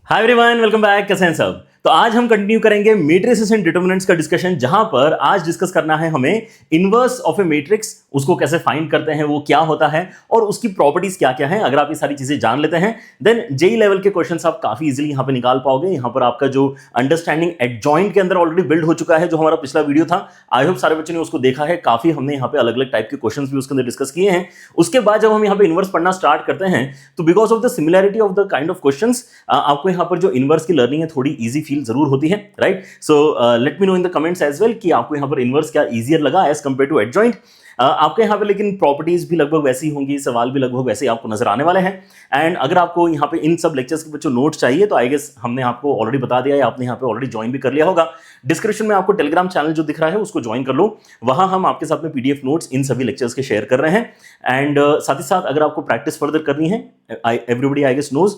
Hi everyone, welcome back. कैसे हैं सब? तो आज हम कंटिन्यू करेंगे मैट्रिसेस एंड डिटरमिनेंट्स का डिस्कशन, जहां पर आज डिस्कस करना है हमें इनवर्स ऑफ ए मैट्रिक्स, उसको कैसे फाइंड करते हैं, वो क्या होता है और उसकी प्रॉपर्टीज क्या क्या हैं। अगर आप ये सारी चीजें जान लेते हैं देन जेई लेवल के क्वेश्चंस आप काफी इजीली यहां पे निकाल पाओगे। यहां पर आपका जो अंडरस्टैंडिंग एडजॉइंट के अंदर ऑलरेडी बिल्ड हो चुका है, जो हमारा पिछला वीडियो था। आई होप सारे बच्चों ने उसको देखा है। काफी हमने यहाँ पे अलग अलग टाइप के क्वेश्चंस भी उसके अंदर डिस्कस किए हैं। उसके बाद जब हम यहाँ पे इनवर्स पढ़ना स्टार्ट करते हैं तो because of the similarity of the kind of questions आपको यहाँ पर जो इनवर्स की लर्निंग है थोड़ी इजी फील जरूर होती है, right? So let me know in the comments as well कि आपको यहाँ पर इनवर्स क्या इजियर लगा एज कंपेयर टू एडजॉइंट। आपके यहाँ पे लेकिन प्रॉपर्टीज भी लगभग वैसी होंगी, सवाल भी लगभग वैसे ही आपको नजर आने वाले हैं। एंड अगर आपको यहाँ पे इन सब लेक्चर्स के जो नोट्स चाहिए तो आई गेस हमने आपको ऑलरेडी बता दिया है, आपने यहाँ पे ऑलरेडी ज्वाइन भी कर लिया होगा। डिस्क्रिप्शन में आपको टेलीग्राम चैनल जो दिख रहा है उसको ज्वाइन कर लो। वहां हम आपके साथ में पीडीएफ नोट्स इन सभी लेक्चर्स के शेयर कर रहे हैं। एंड साथ ही साथ अगर आपको प्रैक्टिस फर्दर करनी है, एवरीबडी आई गेस नोज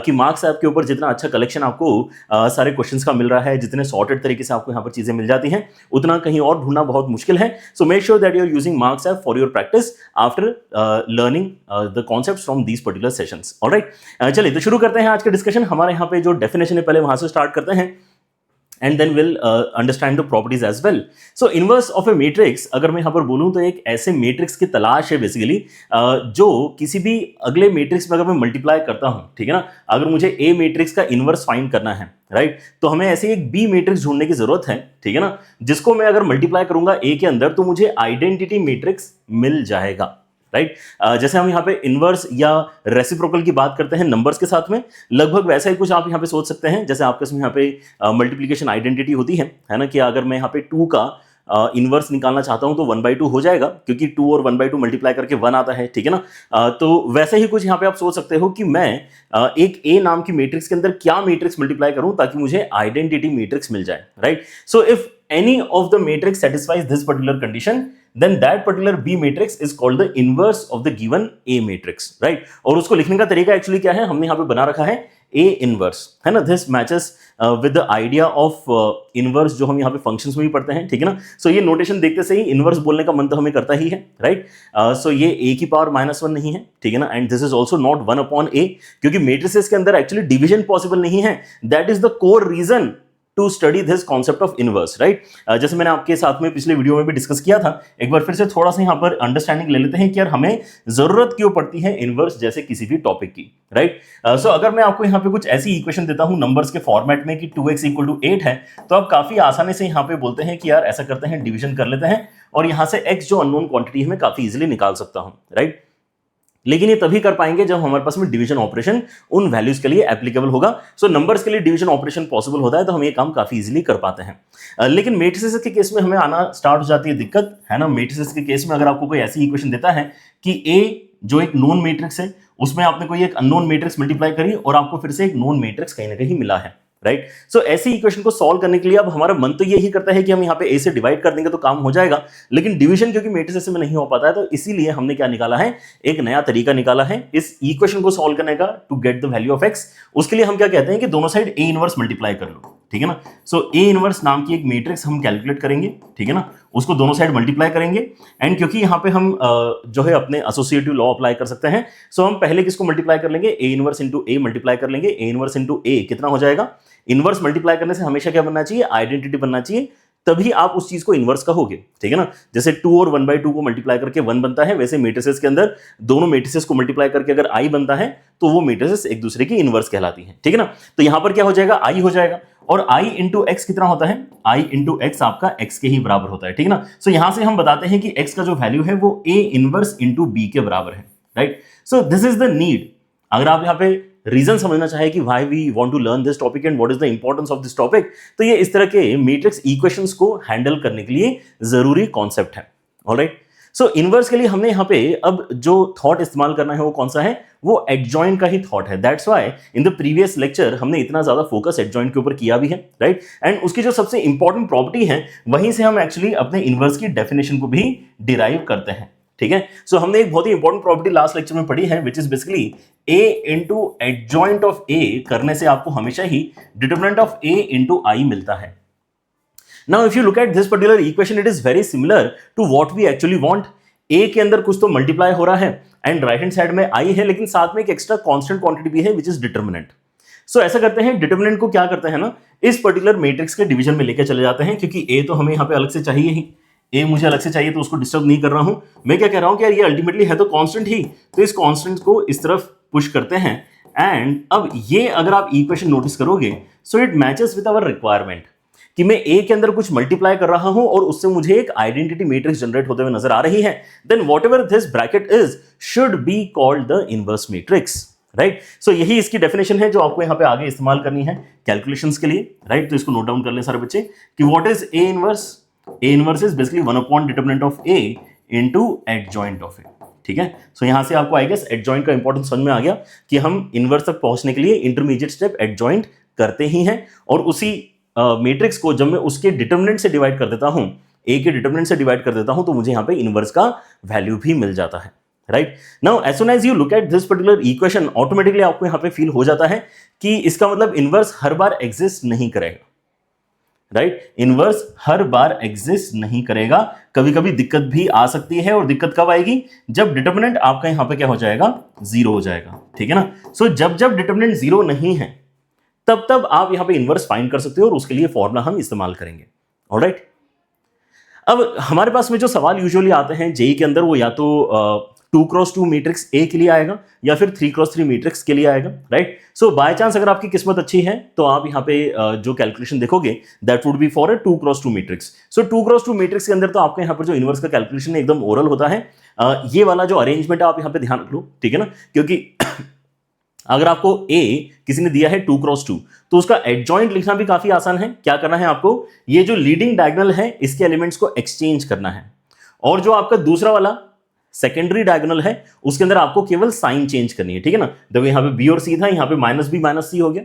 कि मार्क्स ऐप के ऊपर जितना अच्छा कलेक्शन आपको सारे क्वेश्चंस का मिल रहा है, जितने सॉर्टेड तरीके से आपको यहाँ पर चीजें मिल जाती हैं, उतना कहीं और ढूंढना बहुत मुश्किल है। So make sure that you are using Marks app for your practice after learning the concepts from these particular sessions. Alright, चलिए तो शुरू करते हैं आज का डिस्कशन। हमारे यहाँ पे जो डेफिनेशन है पहले वहां से स्टार्ट करते हैं and then we'll understand the properties as well. So inverse of a matrix, अगर मैं यहाँ पर बोलूँ तो एक ऐसे मैट्रिक्स की तलाश है बेसिकली जो किसी भी अगले मैट्रिक्स में अगर मैं मल्टीप्लाई करता हूँ, ठीक है ना। अगर मुझे ए मैट्रिक्स का इनवर्स फाइंड करना है, राइट, तो हमें ऐसे एक बी मैट्रिक्स ढूंढने की जरूरत है, ठीक है ना, जिसको मैं अगर मल्टीप्लाई करूंगा ए के अंदर तो मुझे आइडेंटिटी मैट्रिक्स मिल जाएगा, राइट। जैसे हम यहाँ पे इनवर्स या रेसिप्रोकल की बात करते हैं नंबर्स के साथ में, लगभग वैसा ही कुछ आप यहाँ पे सोच सकते हैं। जैसे आपके यहाँ पे मल्टीप्लिकेशन आइडेंटिटी होती है ना, कि अगर मैं यहाँ पे 2 का इनवर्स निकालना चाहता हूं तो 1/2 हो जाएगा, क्योंकि 2 और 1/2 मल्टीप्लाई करके 1 आता है, ठीक है ना। तो वैसे ही कुछ यहाँ पे आप सोच सकते हो कि मैं एक ए नाम की मैट्रिक्स के अंदर क्या मैट्रिक्स मल्टीप्लाई करूं ताकि मुझे आइडेंटिटी मैट्रिक्स मिल जाए, right. So if any of the matrix satisfies this particular condition, then that particular B matrix is called the inverse of the given A matrix, right? और उसको लिखने का तरीका एक्चुअली क्या है, हमने यहाँ पे बना रखा है A inverse, है ना। This matches with the idea of inverse जो हम यहाँ पे functions में भी पढ़ते हैं, ठीक है ना। So ये notation देखते से ही inverse बोलने का मन तो हमें करता ही है, right? So ये A की पावर -1 नहीं है, ठीक है ना। And this is also not 1/A, क्योंकि matrices के अंदर एक्चुअली डिविजन पॉसिबल नहीं है। That is the core reason to study this concept of inverse, right. जैसे मैंने आपके साथ में पिछले वीडियो में भी डिस्कस किया था, एक बार फिर से थोड़ा सा यहाँ पर अंडरस्टैंडिंग ले लेते हैं कि यार हमें जरूरत क्यों पड़ती है इनवर्स जैसे किसी भी टॉपिक की, राइट। सो अगर मैं आपको यहाँ पे कुछ ऐसी इक्वेशन देता हूँ नंबर्स के फॉर्मेट में कि 2x = 8 है, तो आप काफी आसानी से यहाँ पे बोलते हैं कि यार ऐसा करते हैं, डिवीजन कर लेते हैं और यहाँ से x जो अननोन क्वांटिटी है मैं काफी इजिली निकाल सकता हूँ, राइट। लेकिन ये तभी कर पाएंगे जब हमारे पास में डिवीजन ऑपरेशन उन वैल्यूज के लिए एप्लीकेबल होगा। सो नंबर्स के लिए डिवीजन ऑपरेशन पॉसिबल होता है तो हम ये काम काफी इजीली कर पाते हैं। लेकिन मैट्रिसेस के केस में हमें आना स्टार्ट हो जाती है दिक्कत, है ना। मैट्रिसेस के केस में अगर आपको कोई ऐसी इक्वेशन देता है कि ए जो एक नोन मैट्रिक्स है उसमें आपने कोई एक अननोन मैट्रिक्स मल्टीप्लाई करी और आपको फिर से एक नोन मैट्रिक्स कहीं ना कहीं मिला है, राइट। सो ऐसी इक्वेशन को सॉल्व करने के लिए अब हमारा मन तो यही करता है कि हम यहाँ पे ए से डिवाइड कर देंगे तो काम हो जाएगा, लेकिन डिवीजन क्योंकि मैट्रिसेस में नहीं हो पाता है तो इसीलिए हमने क्या निकाला है, एक नया तरीका निकाला है इस इक्वेशन को सॉल्व करने का to get the value of x. उसके लिए हम क्या कहते हैं कि दोनों साइड ए इनवर्स मल्टीप्लाई कर लो, ठीक है ना। सो ए इनवर्स नाम की एक मैट्रिक्स हम कैलकुलेट करेंगे, ठीक है ना, उसको दोनों साइड मल्टीप्लाई करेंगे। एंड क्योंकि यहाँ पे हम जो है अपने एसोसिएटिव लॉ अप्लाई कर सकते हैं, सो हम पहले किसको मल्टीप्लाई कर लेंगे, A inverse into A multiply कर लेंगे। ए इनवर्स इंटू ए कितना हो जाएगा, इनवर्स मल्टीप्लाई करने से हमेशा क्या बनना चाहिए, आइडेंटिटी बनना चाहिए, तभी आप उस चीज को इनवर्स कहोगे, ठीक है ना। जैसे 2 और 1/2 को मल्टीप्लाई करके 1 बनता है, वैसे मैट्रिसेस के अंदर दोनों मैट्रिसेस को मल्टीप्लाई करके अगर i बनता है तो वो मैट्रिसेस एक दूसरे की इनवर्स कहलाती हैं, ठीक है ना। तो यहां पर क्या हो जाएगा, i हो जाएगा और i इंटू एक्स कितना होता है, i इंटू एक्स आपका x के ही बराबर होता है, ठीक है ना। सो यहां से हम बताते हैं कि x का जो वैल्यू है वो a इनवर्स इंटू b के बराबर है, right. So this is the need. अगर आप यहाँ पे रीजन समझना चाहे कि why we want to learn this topic and what is the importance of this topic, तो ये इस तरह के मैट्रिक्स इक्वेशंस को हैंडल करने के लिए जरूरी कॉन्सेप्ट है, ऑलराइट। सो इनवर्स के लिए हमने यहाँ पे अब जो थॉट इस्तेमाल करना है वो कौन सा है, वो एडजॉइंट का ही थॉट है। That's why in the previous lecture हमने इतना ज्यादा फोकस एडजॉइंट के ऊपर किया भी है, राइट। एंड उसकी जो सबसे इंपॉर्टेंट प्रॉपर्टी है वहीं से हम एक्चुअली अपने इनवर्स की डेफिनेशन को भी डिराइव करते हैं, ठीक है। सो हमने एक बहुत ही इंपॉर्टेंट प्रॉपर्टी लास्ट लेक्चर में पढ़ी है, which is basically a into adjoint of a करने से आपको हमेशा ही determinant of a into i मिलता है। Now if you look at this particular equation, it is very similar to what we actually want. a के अंदर कुछ तो मल्टीप्लाई हो रहा है एंड राइट हैंड साइड में i है, लेकिन साथ में एक एक्स्ट्रा कांस्टेंट क्वांटिटी भी है विच इज डिटरमिनेंट। सो ऐसा करते हैं, डिटर्मिनेंट को क्या करते हैं ना, इस पर्टिकुलर मैट्रिक्स के डिवीजन में लेकर चले जाते हैं, क्योंकि ए तो हमें यहाँ पे अलग से चाहिए ही, ए मुझे अलग से चाहिए, तो उसको डिस्टर्ब नहीं कर रहा हूं। मैं क्या कह रहा हूं कि यार ये अल्टीमेटली है तो कांस्टेंट ही, तो इस कांस्टेंट को इस तरफ पुश करते हैं। एंड अब ये अगर आप इक्वेशन नोटिस करोगे, so it matches with our requirement, कि मैं ए के अंदर कुछ मल्टीप्लाई कर रहा हूं और उससे मुझे एक आइडेंटिटी मैट्रिक्स जनरेट होते हुए नजर आ रही है, then whatever this bracket is should be called the inverse matrix, right. So यही इसकी डेफिनेशन है जो आपको यहां पे आगे इस्तेमाल करनी है कैलकुलेशंस के लिए, राइट। तो इसको नोट डाउन कर लें सारे बच्चे कि what is A inverse. A inverse is basically 1 upon determinant of A into adjoint of A, ठीक है। सो यहां से आपको आई गेस एडजॉइंट का इंपॉर्टेंस समझ में आ गया कि हम इनवर्स तक पहुंचने के लिए इंटरमीडिएट स्टेप एडजॉइंट करते ही हैं, और उसी मैट्रिक्स को जब मैं उसके डिटरमिनेंट से डिवाइड कर देता हूं, ए के डिटरमिनेंट से डिवाइड कर देता हूं, तो मुझे यहां पे इनवर्स का वैल्यू भी मिल जाता है, right. Now as soon as you look at this particular equation, automatically आपको यहां पे फील हो जाता है कि इसका मतलब इनवर्स हर बार एग्जिस्ट नहीं करेगा, राइट। इनवर्स हर बार एग्जिस्ट नहीं करेगा, कभी कभी दिक्कत भी आ सकती है, और दिक्कत कब आएगी, जब डिटरमिनेंट आपका यहां पे क्या हो जाएगा, जीरो हो जाएगा, ठीक है ना। सो जब जब डिटरमिनेंट जीरो नहीं है, तब तब आप यहां पे इनवर्स फाइंड कर सकते हो, और उसके लिए फॉर्मूला हम इस्तेमाल करेंगे, ऑलराइट। अब हमारे पास में जो सवाल यूजुअली आते हैं जेई के अंदर, वो या तो 2x2 मैट्रिक्स ए के लिए आएगा या फिर 3x3 मैट्रिक्स के लिए आएगा, राइट। सो बाय चांस अगर आपकी किस्मत अच्छी है तो आप यहाँ पे जो कैलकुलेशन देखोगे that would B for a 2x2 matrix. So 2x2 matrix के अंदर तो आपके यहाँ पर जो इनवर्स का कैलकुलेशन है एकदम ओरल होता है। ये वाला जो अरेंजमेंट है आप यहाँ पे ध्यान रख लो, ठीक है ना, क्योंकि अगर आपको ए किसी ने दिया है 2x2, तो उसका एडजॉइंट लिखना भी काफी आसान है। क्या करना है आपको, ये जो लीडिंग डायगोनल है इसके एलिमेंट्स को एक्सचेंज करना है, और जो आपका दूसरा वाला सेकेंडरी डायगोनल है उसके अंदर आपको केवल साइन चेंज करनी है, ठीक है ना। देखो यहाँ पे बी और सी था, यहाँ पे माइनस बी माइनस सी हो गया,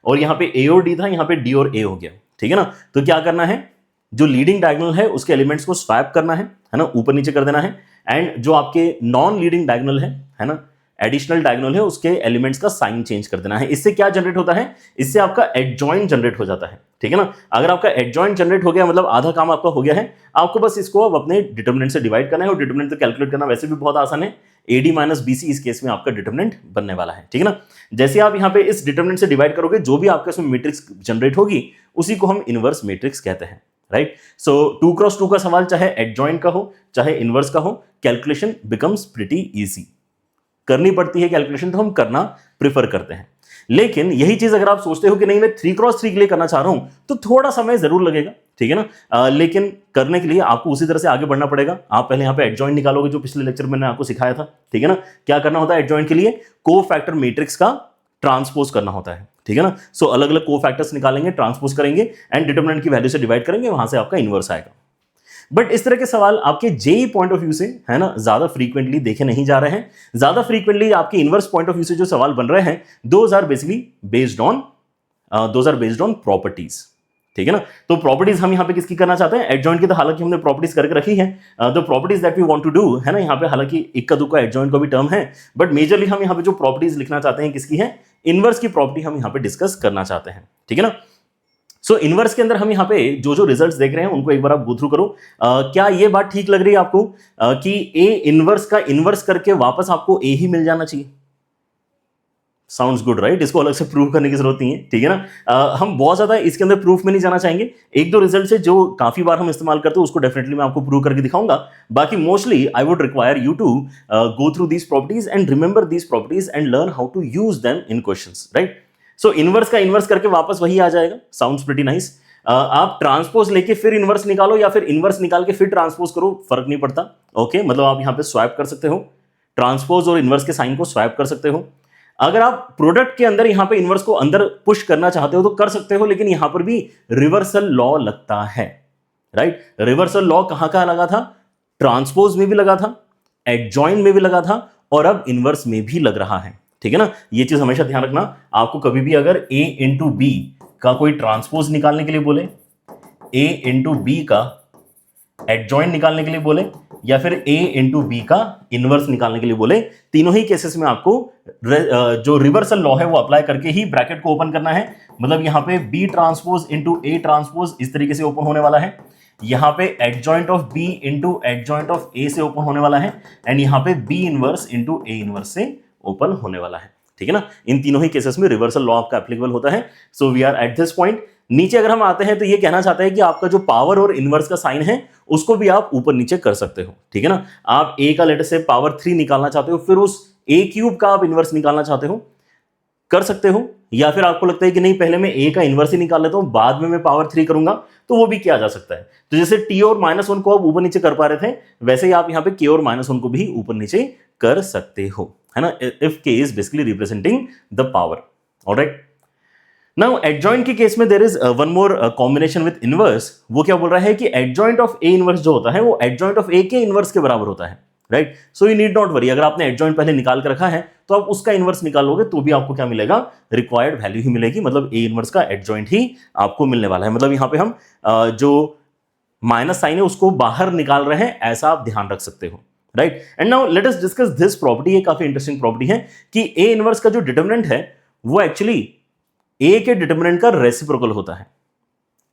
और यहाँ पे ए और डी था, यहाँ पे डी और ए हो गया, ठीक है ना। तो क्या करना है, जो लीडिंग डायगोनल है उसके एलिमेंट्स को स्वैप करना है ना, ऊपर नीचे कर देना है, एंड जो आपके नॉन लीडिंग डायगोनल है ना, एडिशनल डायगोनल है, उसके एलिमेंट्स का साइन चेंज कर देना है। इससे क्या जनरेट होता है, इससे आपका एडजॉइंट जनरेट हो जाता है, ठीक है ना। अगर आपका एडजॉइंट जनरेट हो गया मतलब आधा काम आपका हो गया है। आपको बस इसको अब अपने डिटरमिनेंट से डिवाइड करना है, और डिटरमिनेंट तो कैलकुलेट करना वैसे भी बहुत आसान है। एडी माइनस बीसी इस केस में आपका डिटरमिनेंट बनने वाला है, ठीक है ना। जैसे आप यहाँ पे इस डिटरमिनेंट से डिवाइड करोगे, जो भी आपका इसमें मैट्रिक्स जनरेट होगी उसी को हम इनवर्स मैट्रिक्स कहते हैं, राइट। सो 2x2 का सवाल चाहे एडजॉइंट का हो चाहे इनवर्स का हो, कैलकुलेशन बिकम्स प्रिटी इजी। करनी पड़ती है कैलकुलेशन तो हम करना प्रिफर करते हैं, लेकिन यही चीज अगर आप सोचते हो कि नहीं मैं 3x3 के लिए करना चाह रहा हूं, तो थोड़ा समय जरूर लगेगा, ठीक है ना। लेकिन करने के लिए आपको उसी तरह से आगे बढ़ना पड़ेगा। आप पहले यहाँ पे एडजॉइंट निकालोगे, जो पिछले लेक्चर में मैंने आपको सिखाया था, ठीक है ना। क्या करना होता है एडजॉइंट के लिए, को फैक्टर मैट्रिक्स का ट्रांसपोज करना होता है, ठीक है ना। सो अलग अलग को फैक्टर्स निकालेंगे, ट्रांसपोज करेंगे, एंड डिटरमिनेंट की वैल्यू से डिवाइड करेंगे, वहां से आपका इनवर्स आएगा। बट इस तरह के सवाल आपके जेई पॉइंट ऑफ व्यू से है ना ज्यादा फ्रीक्वेंटली देखे नहीं जा रहे हैं। ज्यादा फ्रीक्वेंटली आपके इनवर्स पॉइंट ऑफ व्यू से जो सवाल बन रहे हैं, those are basically based on properties, ठीक है ना। तो प्रॉपर्टीज हम यहाँ पे किसकी करना चाहते हैं, एडजॉइंट की तो हालांकि हमने प्रॉपर्टीज करके रखी है, the properties that we want to do है ना। यहाँ पे हालांकि इक्का दुक्का एडजॉइंट का भी टर्म है, बट मेजरली हम यहाँ पे जो प्रॉपर्टीज लिखना चाहते हैं किसकी है, इनवर्स की प्रॉपर्टी हम यहाँ पे डिस्कस करना चाहते हैं, ठीक है ना। सो इनवर्स के अंदर हम यहाँ पे जो जो रिजल्ट्स देख रहे हैं उनको एक बार आप गो थ्रू करो। क्या ये बात ठीक लग रही है आपको कि ए इनवर्स का इनवर्स करके वापस आपको ए ही मिल जाना चाहिए? Sounds good, right. इसको अलग से प्रूव करने की जरूरत नहीं है, ठीक है ना। हम बहुत ज्यादा इसके अंदर प्रूफ में नहीं जाना चाहेंगे। एक दो रिजल्ट है जो काफी बार हम इस्तेमाल करते हैं, उसको डेफिनेटली मैं आपको प्रूव करके दिखाऊंगा। बाकी mostly I would require you to go through these properties and remember these properties and learn how to use them in questions, right. So inverse का इनवर्स करके वापस वही आ जाएगा, साउंड्स प्रीटी नाइस। आप ट्रांसपोज लेके फिर इनवर्स निकालो या फिर इनवर्स निकाल के फिर ट्रांसपोज करो, फर्क नहीं पड़ता, ओके। मतलब आप यहाँ पे स्वैप कर सकते हो, ट्रांसपोज और इनवर्स के साइन को स्वैप कर सकते हो। अगर आप प्रोडक्ट के अंदर यहाँ पे इनवर्स को अंदर पुश करना चाहते हो तो कर सकते हो, लेकिन यहां पर भी रिवर्सल लॉ लगता है, राइट। रिवर्सल लॉ कहां कहां लगा था, ट्रांसपोज में भी लगा था, एडजॉइन में भी लगा था, और अब इनवर्स में भी लग रहा है, ठीक है ना। ये चीज हमेशा ध्यान रखना। आपको कभी भी अगर a इंटू बी का कोई ट्रांसपोज निकालने के लिए बोले, a इंटू बी का एडजॉइंट निकालने के लिए बोले, या फिर a इंटू बी का इनवर्स निकालने के लिए बोले, तीनों ही केसेस में आपको जो रिवर्सल लॉ है वो अप्लाई करके ही ब्रैकेट को ओपन करना है। मतलब यहां पे b transpose into a transpose इस तरीके से ओपन होने वाला है, यहां पे adjoint of b into adjoint of a से ओपन होने वाला है, एंड यहां पे b inverse into a inverse से ओपन होने वाला है, ठीक है ना। इन तीनों ही केसेस में रिवर्सल लॉ आपका एप्लीकेबल होता है। So we are at this point. नीचे अगर हम आते हैं तो ये कहना चाहता है कि आपका जो पावर और इनवर्स का साइन है उसको भी आप ऊपर नीचे कर सकते हो, ठीक है ना। आप a का लेटर से पावर 3 निकालना चाहते हो, फिर उस a क्यूब का आप इनवर्स निकालना चाहते हो, कर सकते हो। या फिर आपको लगता है कि नहीं पहले मैं a का इनवर्स ही निकाल लेता हूं, बाद में मैं पावर 3 करूंगा, तो वो भी किया जा सकता है। तो जैसे t और -1 को आप ऊपर नीचे कर पा रहे थे, वैसे ही आप यहां पे k और -1 को भी ऊपर नीचे कर सकते हो, है ना, if k is basically representing the power. Alright, now adjoint के केस में there is one more combination with inverse. वो क्या बोल रहा है कि एडजॉइंट ऑफ a इनवर्स जो होता है वो एडजॉइंट ऑफ a के इनवर्स के बराबर होता है, right. So you need not worry, अगर आपने एडजॉइंट पहले निकाल कर रखा है तो आप उसका इनवर्स निकालोगे तो भी आपको क्या मिलेगा, रिक्वायर्ड वैल्यू ही मिलेगी, मतलब a इनवर्स का एडजॉइंट ही आपको मिलने वाला है। मतलब यहां पे हम जो माइनस साइन है उसको बाहर निकाल रहे हैं, ऐसा आप ध्यान रख सकते हो, right. And now let us discuss this property. ये काफी इंटरेस्टिंग प्रॉपर्टी है कि a इनवर्स का जो डिटरमिनेंट है वो एक्चुअली a के डिटरमिनेंट का रेसिप्रोकल होता है,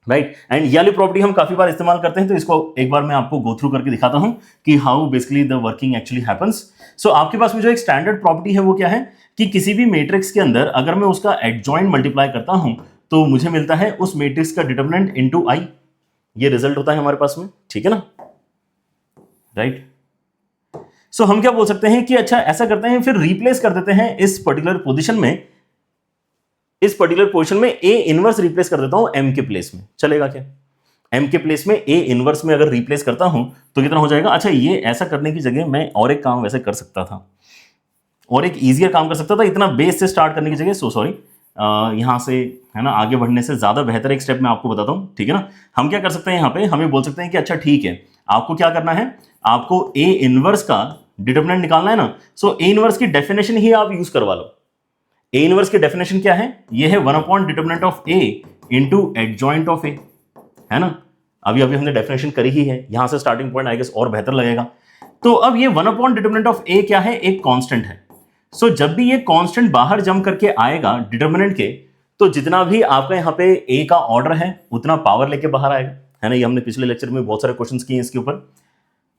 राइट। एंड ये वाली प्रॉपर्टी हम काफी बार इस्तेमाल करते हैं, तो इसको एक बार मैं आपको गो थ्रू करके दिखाता हूं कि how basically the working actually happens. So आपके पास में जो एक स्टैंडर्ड प्रॉपर्टी है वो क्या है कि किसी भी मैट्रिक्स के अंदर अगर मैं उसका एडजॉइंट मल्टीप्लाई करता हूं तो मुझे मिलता है उस मैट्रिक्स का डिटरमिनेंट इनटू i। ये रिजल्ट होता है हमारे पास में, ठीक है ना, राइट। सो हम क्या बोल सकते हैं कि अच्छा ऐसा करते हैं, फिर रिप्लेस कर देते हैं इस पर्टिकुलर पोजीशन में, इस पर्टिकुलर पोजीशन में a इनवर्स रिप्लेस कर देता हूं m के प्लेस में, चलेगा क्या। m के प्लेस में a इनवर्स में अगर रिप्लेस करता हूं तो कितना हो जाएगा। अच्छा, ये ऐसा करने की जगह मैं और एक काम वैसे कर सकता था, और एक इजियर काम कर सकता था, इतना बेस से स्टार्ट करने की जगह। सो सॉरी, यहां से है ना आगे बढ़ने से ज्यादा बेहतर एक स्टेप मैं आपको बताता हूं, ठीक है ना। हम क्या कर सकते हैं, यहां पे हमें बोल सकते हैं कि अच्छा ठीक है, आपको क्या करना है, आपको a इनवर्स का डिटरमिनेंट निकालना है ना। सो a इनवर्स की डेफिनेशन ही आप यूज करवा लो। a इनवर्स की डेफिनेशन क्या है, ये है 1 upon determinant of a into adjoint of a, है ना। अभी अभी हमने डेफिनेशन करी ही है, यहां से स्टार्टिंग पॉइंट आई गेस और बेहतर लगेगा। तो अब ये 1 अपॉन डिटरमिनेंट ऑफ a क्या है, एक कांस्टेंट है। सो जब भी ये कांस्टेंट बाहर जंप करके आएगा डिटरमिनेंट के, तो जितना भी आपका यहाँ पे a का ऑर्डर है उतना पावर लेके बाहर आएगा, है ना। ये हमने पिछले लेक्चर में बहुत सारे क्वेश्चंस किए हैं इसके ऊपर।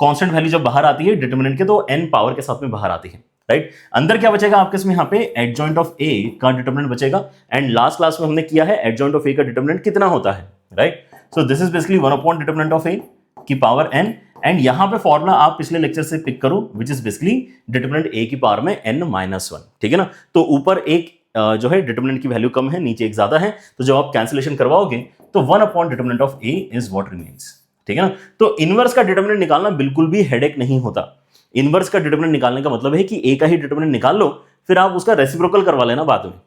कांस्टेंट वैल्यू जब बाहर आती है डिटरमिनेंट के तो n पावर के साथ में बाहर आती है, राइट। अंदर क्या बचेगा आपके इसमें, यहाँ पे एडजॉइंट ऑफ a का डिटरमिनेंट बचेगा। एंड लास्ट क्लास में हमने किया है एडजॉइंट ऑफ a का डिटरमिनेंट कितना होता है, right. So this is basically 1 upon determinant of a की पावर n। एंड यहां पे फॉर्मूला आप पिछले लेक्चर से पिक करो, विच इज बेसिकली डिटरमिनेंट a की पावर में n-1, ठीक है ना। तो ऊपर एक जो है डिटरमिनेंट की वैल्यू कम है, नीचे एक ज्यादा है, तो जब आप कैंसिलेशन करवाओगे तो 1 upon determinant of a is what remains, ठीक है ना। तो इनवर्स का डिटरमिनेंट निकालना बिल्कुल भी हेडेक नहीं होता। इनवर्स का डिटरमिनेंट निकालने का मतलब है कि a का ही डिटरमिनेंट निकाल लो, फिर आप उसका रेसिप्रोकल करवा लेना बाद में,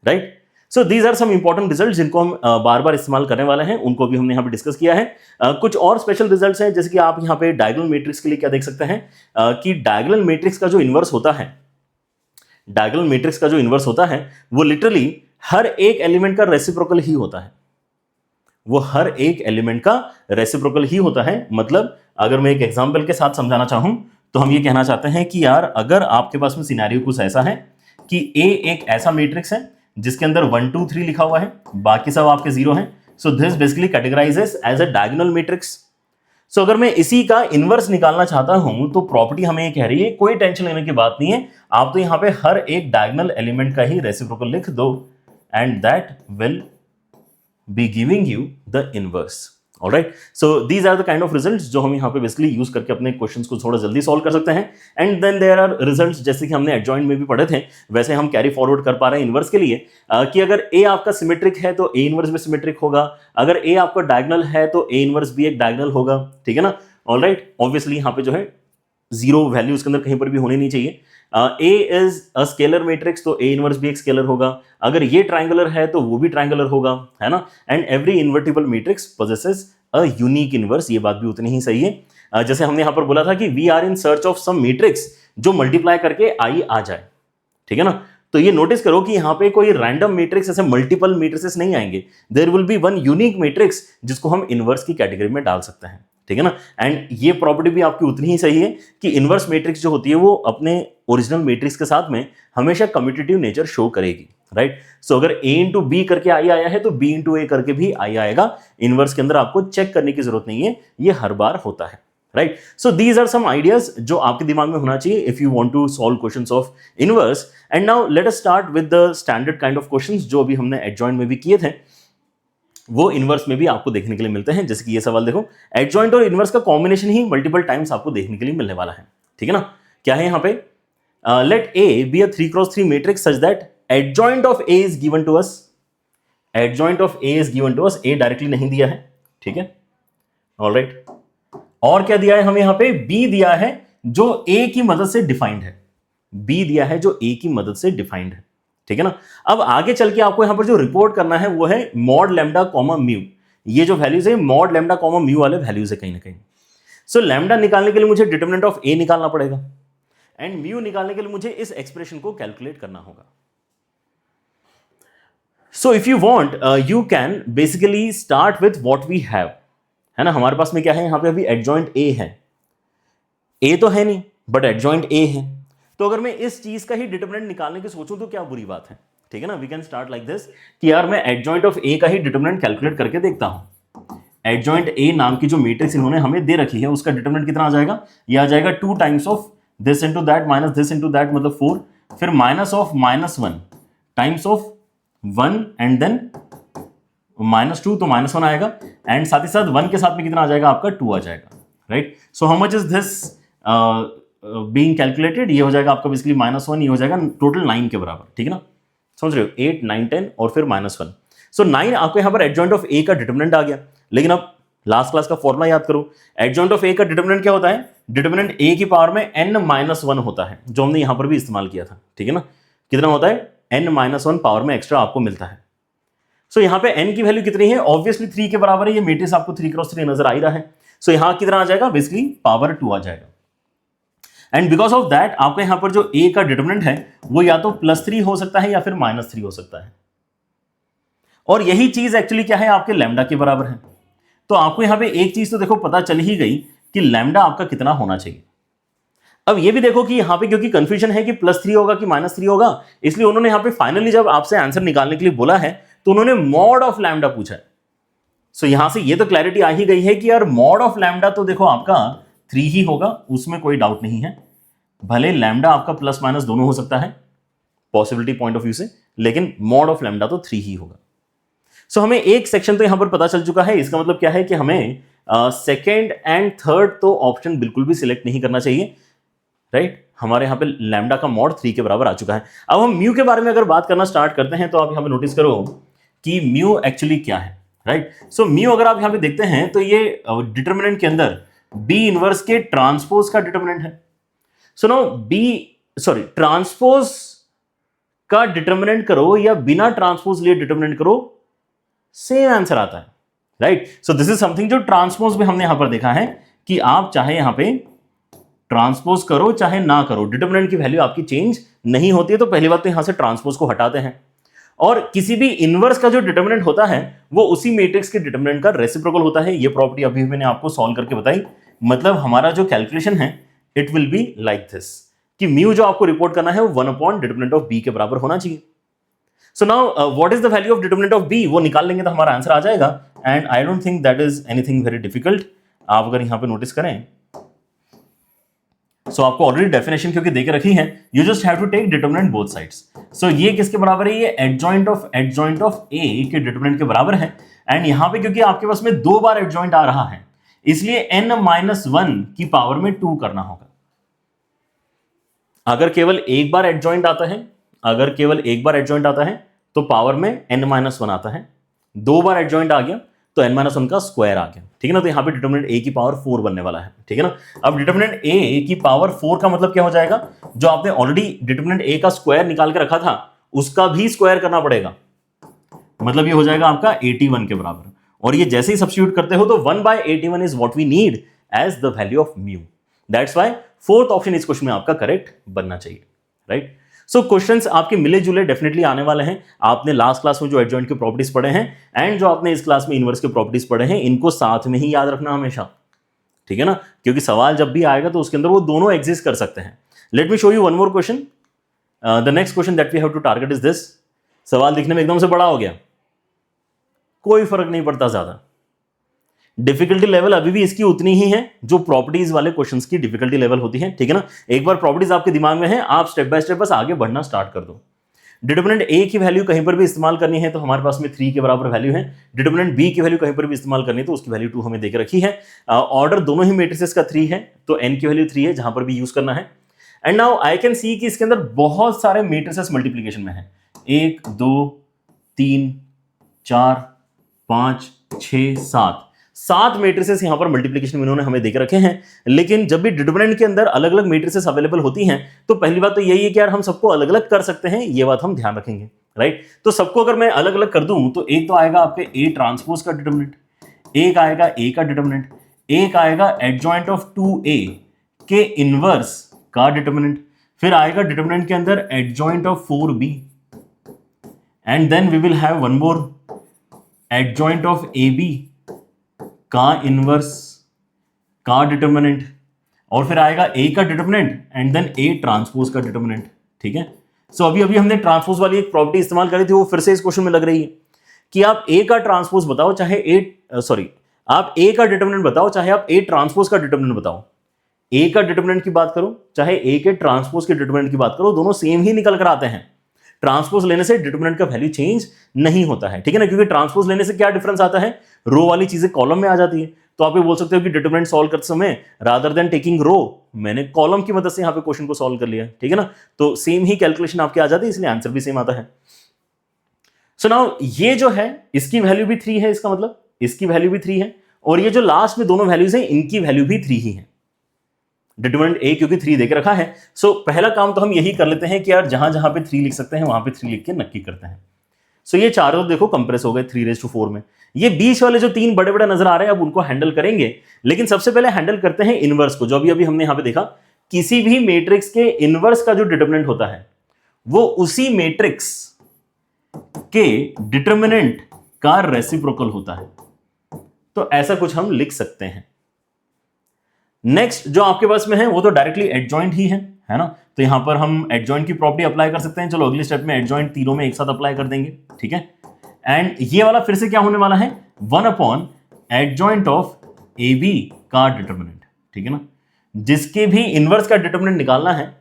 right. So these are some important result जिनको हम बार बार इस्तेमाल करने वाले हैं, उनको भी हमने यहाँ पे डिस्कस किया है। कुछ और स्पेशल रिजल्ट्स हैं, जैसे कि आप यहाँ पे डायगोनल मैट्रिक्स के लिए क्या देख सकते हैं कि डायगोनल मैट्रिक्स का जो इनवर्स होता है, डायगोनल मैट्रिक्स का जो इनवर्स होता है वो लिटरली हर एक एलिमेंट का रेसिप्रोकल ही होता है, वो हर एक एलिमेंट का रेसिप्रोकल ही होता है। मतलब अगर मैं एक एग्जाम्पल के साथ समझाना चाहूं तो हम ये कहना चाहते हैं कि यार अगर आपके पास में सिनेरियो कुछ ऐसा है कि a एक ऐसा मैट्रिक्स है जिसके अंदर 1 2 3 लिखा हुआ है, बाकी सब आपके 0 हैं, so this basically categorises as a diagonal matrix. So अगर मैं इसी का इनवर्स निकालना चाहता हूं तो प्रॉपर्टी हमें ये कह रही है कोई टेंशन लेने की बात नहीं है, आप तो यहां पे हर एक डायगोनल एलिमेंट का ही रेसिप्रोकल लिख दो and that will be giving you the inverse. Alright, so these are the kind of results जो हम यहाँ पे बेसिकली यूज करके अपने क्वेश्चंस को थोड़ा जल्दी सॉल्व कर सकते हैं। And then there are results, जैसे कि हमने एडजॉइंट में भी पढ़े थे, वैसे हम कैरी फॉरवर्ड कर पा रहे हैं इनवर्स के लिए कि अगर a आपका सिमेट्रिक है तो a इनवर्स भी सिमेट्रिक होगा, अगर a आपका डायगोनल है तो a इनवर्स भी एक डायगोनल होगा, ठीक है ना। ऑलराइट, ऑब्वियसली यहाँ पे जो है जीरो वैल्यू उसके अंदर कहीं पर भी होनी नहीं चाहिए। A is a scalar matrix तो A इनवर्स भी एक स्केलर होगा, अगर ये ट्रायंगुलर है तो वो भी ट्रायंगुलर होगा, है ना। And every invertible matrix possesses a unique inverse, ये बात भी उतनी ही सही है। जैसे हमने यहां पर बोला था कि we are in search of some matrix जो मल्टीप्लाई करके आई आ जाए, ठीक है ना। तो ये नोटिस करो कि यहाँ पे कोई रैंडम मैट्रिक्स ऐसे मल्टीपल मैट्रिसेस नहीं आएंगे, there will be one unique matrix जिसको हम इनवर्स की कैटेगरी में डाल सकते हैं, ठीक है ना। एंड ये प्रॉपर्टी भी आपकी उतनी ही सही है कि इनवर्स मैट्रिक्स जो होती है वो अपने ओरिजिनल मैट्रिक्स के साथ में हमेशा कम्यूटेटिव नेचर शो करेगी, राइट। सो अगर a इंटू बी करके आई आया है तो b इंटू ए करके भी आई आएगा, इनवर्स के अंदर आपको चेक करने की जरूरत नहीं है, ये हर बार होता है, right? So these are some ideas जो आपके दिमाग में होना चाहिए if you want to solve questions of inverse. And now let us start with the standard kind of questions जो अभी हमने एडजॉइंट में भी किए थे, वो इनवर्स में भी आपको देखने के लिए मिलते हैं. जैसे कि ये सवाल देखो, एडजॉइंट और इनवर्स का कॉम्बिनेशन ही मल्टीपल टाइम्स आपको देखने के लिए मिलने वाला है. ठीक है ना? क्या है यहाँ पे? Let A be a 3x3 matrix such that adjoint of A is given to us. Adjoint of A is given to us. A directly नहीं दिया है. ठीक है, ऑलराइट. और क्या दिया है हमें यहाँ पे? बी दिया है जो ए की मदद से डिफाइंड है. बी दिया है जो ए की मदद से डिफाइंड है. ठीक है ना? अब आगे चल के आपको यहां पर जो रिपोर्ट करना है वो है मॉड लैम्डा कॉमा म्यू. ये जो वैल्यूज है मॉड लैम्डा कॉमा म्यू वाले वैल्यूज है कहीं ना कहीं. सो लैम्डा निकालने के लिए मुझे डिटरमिनेंट ऑफ ए निकालना पड़ेगा एंड म्यू निकालने के लिए मुझे इस एक्सप्रेशन को कैलकुलेट करना होगा. So if you want you can basically start with what we have. है ना? हमारे पास में क्या है? यहां पे अभी एडजॉइंट ए है. ए तो है नहीं बट एडजॉइंट ए है. तो अगर मैं इस चीज का ही डिटरमिनेंट निकालने की सोचूं तो क्या बुरी बात है? ठीक है ना? We can start like this कि यार मैं एडजॉइंट ऑफ ए का ही डिटरमिनेंट कैलकुलेट करके देखता हूं. एडजॉइंट ए नाम की जो मैट्रिक्स इन्होंने हमें दे रखी है उसका डिटरमिनेंट कितना आ जाएगा? ये आ जाएगा 2 times of this into that minus this into that, मतलब 4, फिर minus of -1 times of 1 and then -2, तो -1 आएगा. एंड साथ ही साथ 1 के साथ में कितना आ जाएगा? आपका 2 आ जाएगा. Right? So how much is this being calculated? ये हो जाएगा आपका बेसिकली -1, ये हो जाएगा टोटल 9 के बराबर. ठीक है ना? समझ रहे हो? 8, 9, 10 और फिर -1. सो 9 आपको यहां पर एडजॉइंट ऑफ ए का डिटरमिनेंट आ गया. लेकिन अब लास्ट क्लास का फॉर्मूला याद करो. एडजॉइंट ऑफ ए का डिटरमिनेंट क्या होता है? डिटरमिनेंट ए की पावर में n-1 होता है, जो हमने यहां पर भी इस्तेमाल किया था. ठीक है ना? कितना होता है? n-1 पावर में एक्स्ट्रा आपको मिलता है. सो यहां पे n की वैल्यू कितनी है? ऑब्वियसली 3 के बराबर है. ये मैट्रिक्स आपको 3x3 नजर आ ही रहा है. सो यहां कितना आ जाएगा? बेसिकली पावर 2 आ जाएगा. एंड बिकॉज ऑफ दैट आपका यहां पर जो a का डिटरमिनेंट है वो या तो +3 हो सकता है या फिर -3 हो सकता है. और यही चीज एक्चुअली क्या है? आपके लैम्डा के बराबर है. तो आपको यहां पे एक चीज तो देखो पता चल ही गई कि लैम्डा आपका कितना होना चाहिए. अब ये भी देखो कि यहां पे क्योंकि कंफ्यूजन है कि +3 होगा कि -3 होगा, इसलिए उन्होंने यहां पे फाइनली जब आपसे आंसर निकालने के लिए बोला है तो उन्होंने मॉड ऑफ लैम्डा पूछा है. सो यहां से ये तो क्लैरिटी आ ही गई है कि यार मॉड ऑफ लैम्डा तो देखो आपका 3 ही होगा, उसमें कोई डाउट नहीं है. भले लैम्डा आपका प्लस माइनस दोनों हो सकता है पॉसिबिलिटी पॉइंट ऑफ व्यू से, लेकिन मॉड ऑफ लैम्डा तो 3 ही होगा. सो हमें एक सेक्शन तो यहां पर पता चल चुका है. इसका मतलब क्या है कि हमें सेकेंड एंड थर्ड तो ऑप्शन बिल्कुल भी सिलेक्ट नहीं करना चाहिए. राइट? हमारे यहां पे लैम्डा का मॉड 3 के बराबर आ चुका है. अब हम म्यू के बारे में अगर बात करना स्टार्ट करते हैं तो आप यहां पे नोटिस करो कि म्यू एक्चुअली क्या है. राइट? सो म्यू अगर आप यहां पे देखते हैं तो ये डिटरमिनेंट के अंदर बी इनवर्स के ट्रांसपोज का डिटरमिनेंट है. सो नो ट्रांसपोज का डिटरमिनेंट करो या बिना ट्रांसपोज लिए डिटरमिनेंट करो, सेम आंसर आता है. Right? So this is something जो ट्रांसपोज में हमने यहां पर देखा है कि आप चाहे यहां पे ट्रांसपोज करो चाहे ना करो, डिटरमिनेंट की वैल्यू आपकी चेंज नहीं होती है. तो पहली बात तो यहां से ट्रांसपोज को हटाते हैं. और किसी भी इनवर्स का जो डिटरमिनेंट होता है वो उसी मैट्रिक्स के डिटरमिनेंट का रेसिप्रोकल होता है. ये प्रॉपर्टी अभी मैंने आपको सॉल्व करके बताई. मतलब हमारा जो कैलकुलेशन है it will be like this कि म्यू जो आपको रिपोर्ट करना है वो 1 डिटरमिनेंट ऑफ बी के बराबर होना चाहिए. So now what is the value of determinant of B, वो निकाल लेंगे तो हमारा आंसर आ जाएगा. And I don't think that is anything very difficult. आप अगर यहां पे नोटिस करें सो आपको ऑलरेडी डेफिनेशन क्योंकि देके रखी है, you just have to take determinant both sides. So ये किसके बराबर है? ये एडजॉइंट ऑफ ए के डिटरमिनेंट के बराबर है. एंड यहां पे क्योंकि आपके पास में 2 बार एडजॉइंट आ रहा है इसलिए n-1 की पावर में 2 करना होगा. अगर केवल एक बार एडजॉइंट आता है तो पावर में n-1 आता है. 2 बार एडजॉइंट आ गया तो n-1 का स्क्वायर आ गया. ठीक है ना? तो यहां पे डिटरमिनेंट a की पावर 4 बनने वाला है. ठीक है ना? अब डिटरमिनेंट a की पावर 4 का मतलब क्या हो जाएगा? जो आपने ऑलरेडी डिटरमिनेंट a का स्क्वायर निकाल के रखा था उसका भी स्क्वायर करना पड़ेगा. मतलब ये हो जाएगा आपका 81 के बराबर. और ये जैसे ही सब्स्टिट्यूट करते हो तो 1/81 is what we need as the value of mu. That's why fourth option इस क्वेश्चन में आपका करेक्ट बनना चाहिए. राइट? सो क्वेश्चंस आपके मिले जुले डेफिनेटली आने वाले हैं. आपने लास्ट क्लास में जो एडजॉइंट के प्रॉपर्टीज पढ़े हैं एंड जो आपने इस क्लास में इनवर्स के प्रॉपर्टीज पढ़े हैं, इनको साथ में ही याद रखना हमेशा. ठीक है ना? क्योंकि सवाल जब भी आएगा तो उसके अंदर वो दोनों एग्जिस्ट कर सकते हैं. Let me show you one more question. The next question that we have to target is this. सवाल दिखने में एकदम से बड़ा हो गया, कोई फर्क नहीं पड़ता ज्यादा. डिफिकल्टी लेवल अभी भी इसकी उतनी ही है जो प्रॉपर्टीज वाले क्वेश्चंस की डिफिकल्टी लेवल होती है, ठीक है ना। एक बार प्रॉपर्टीज आपके दिमाग में है, आप स्टेप बाय स्टेप बस आगे बढ़ना स्टार्ट कर दो। डिटर्मिनेंट ए की वैल्यू कहीं पर भी इस्तेमाल करनी है तो हमारे पास में 3 के बराबर वैल्यू है। डिटर्मिनेंट बी की वैल्यू कहीं पर भी इस्तेमाल करनी है तो उसकी वैल्यू 2 हमें देकर रखी है। ऑर्डर दोनों ही मैट्रिसेस का 3 है तो n की वैल्यू 3 है जहां पर भी यूज करना है। And now I can see कि इसके अंदर बहुत सारे मैट्रिसेस मल्टीप्लीकेशन में है, 1 2 3 4 5 6 7 मैट्रिसेस यहां पर मल्टीप्लीकेशन में इन्होंने हमें देकर रखे हैं। लेकिन जब भी डिटर्मिनेंट के अंदर अलग अलग मैट्रिसेस अवेलेबल होती हैं तो पहली बात तो यही है कि यार हम सबको अलग अलग कर सकते हैं, ये बात हम ध्यान रखेंगे, राइट। तो सबको अगर मैं अलग अलग कर दूं तो एक तो आएगा आपके ए ट्रांसपोज का डिटर्मिनेंट, एक आएगा ए का डिटर्मिनेंट, एक आएगा एडजॉइंट ऑफ 2a के इनवर्स का डिटर्मिनेंट, फिर आएगा डिटर्मिनेंट के अंदर adjoint of 4b and then we will have one more adjoint of ab का इनवर्स का डिटर्मिनेंट, और फिर आएगा ए का determinant and then A transpose का डिटर्मिनेंट, ठीक है। सो अभी हमने ट्रांसपोज वाली एक प्रॉपर्टी इस्तेमाल करी थी, वो फिर से इस क्वेश्चन में लग रही है कि आप ए का ट्रांसपोज बताओ चाहे आप ए का डिटर्मिनेंट बताओ चाहे आप ए ट्रांसपोज का डिटर्मिनेंट बताओ। ए का डिटर्मिनेंट की बात करो चाहे ए के ट्रांसपोज के डिटर्मिनेंट की बात करो, दोनों सेम ही निकल कर आते हैं। ट्रांसपोज लेने से डिटर्मिनेंट का वैल्यू चेंज नहीं होता है, ठीक है ना, क्योंकि ट्रांसपोज लेने से क्या डिफरेंस आता है, रो वाली चीजें कॉलम में आ जाती है। तो आप ये बोल सकते हो कि डिटर्मिनेंट सॉल्व करते समय रादर देन टेकिंग रो मैंने कॉलम की मदद से यहां पे क्वेश्चन को सॉल्व कर लिया, ठीक है ना। तो सेम ही कैलकुलेशन आपके आ जाती है, इसलिए आंसर भी सेम आता है। सो नाउ ये जो है इसकी वैल्यू भी 3 है, इसका मतलब इसकी वैल्यू भी 3 है, और ये जो लास्ट में दोनों वैल्यूज हैं इनकी वैल्यू भी 3 ही है। डिटर्मिनेंट ए क्योंकि 3 देकर रखा है, सो पहला काम तो हम यही कर लेते हैं कि यार जहां जहां पे 3 लिख सकते हैं वहां पे 3 लिख के नक्की करते हैं। सो ये चारों देखो कंप्रेस हो गए 3⁴ में। ये बीच वाले जो 3 बड़े बड़े नजर आ रहे हैं अब उनको हैंडल करेंगे, लेकिन सबसे पहले हैंडल करते हैं इनवर्स को। जो अभी हमने यहां पे देखा, किसी भी मैट्रिक्स के इनवर्स का जो डिटर्मिनेंट होता है वो उसी मैट्रिक्स के डिटर्मिनेंट का रेसिप्रोकल होता है। तो ऐसा कुछ हम लिख सकते हैं। नेक्स्ट जो आपके पास में है वो तो डायरेक्टली एडजॉइंट ही है ना। तो यहां पर हम एडजॉइंट की प्रॉपर्टी अप्लाई कर सकते हैं। चलो अगले स्टेप में एडजॉइंट तीनों में एक साथ अप्लाई कर देंगे, ठीक है। एंड ये वाला फिर से क्या होने वाला है, 1 एडजॉइंट ऑफ ए बी का डिटर्मिनेंट, ठीक है ना। जिसके भी इनवर्स का डिटर्मिनेंट निकालना है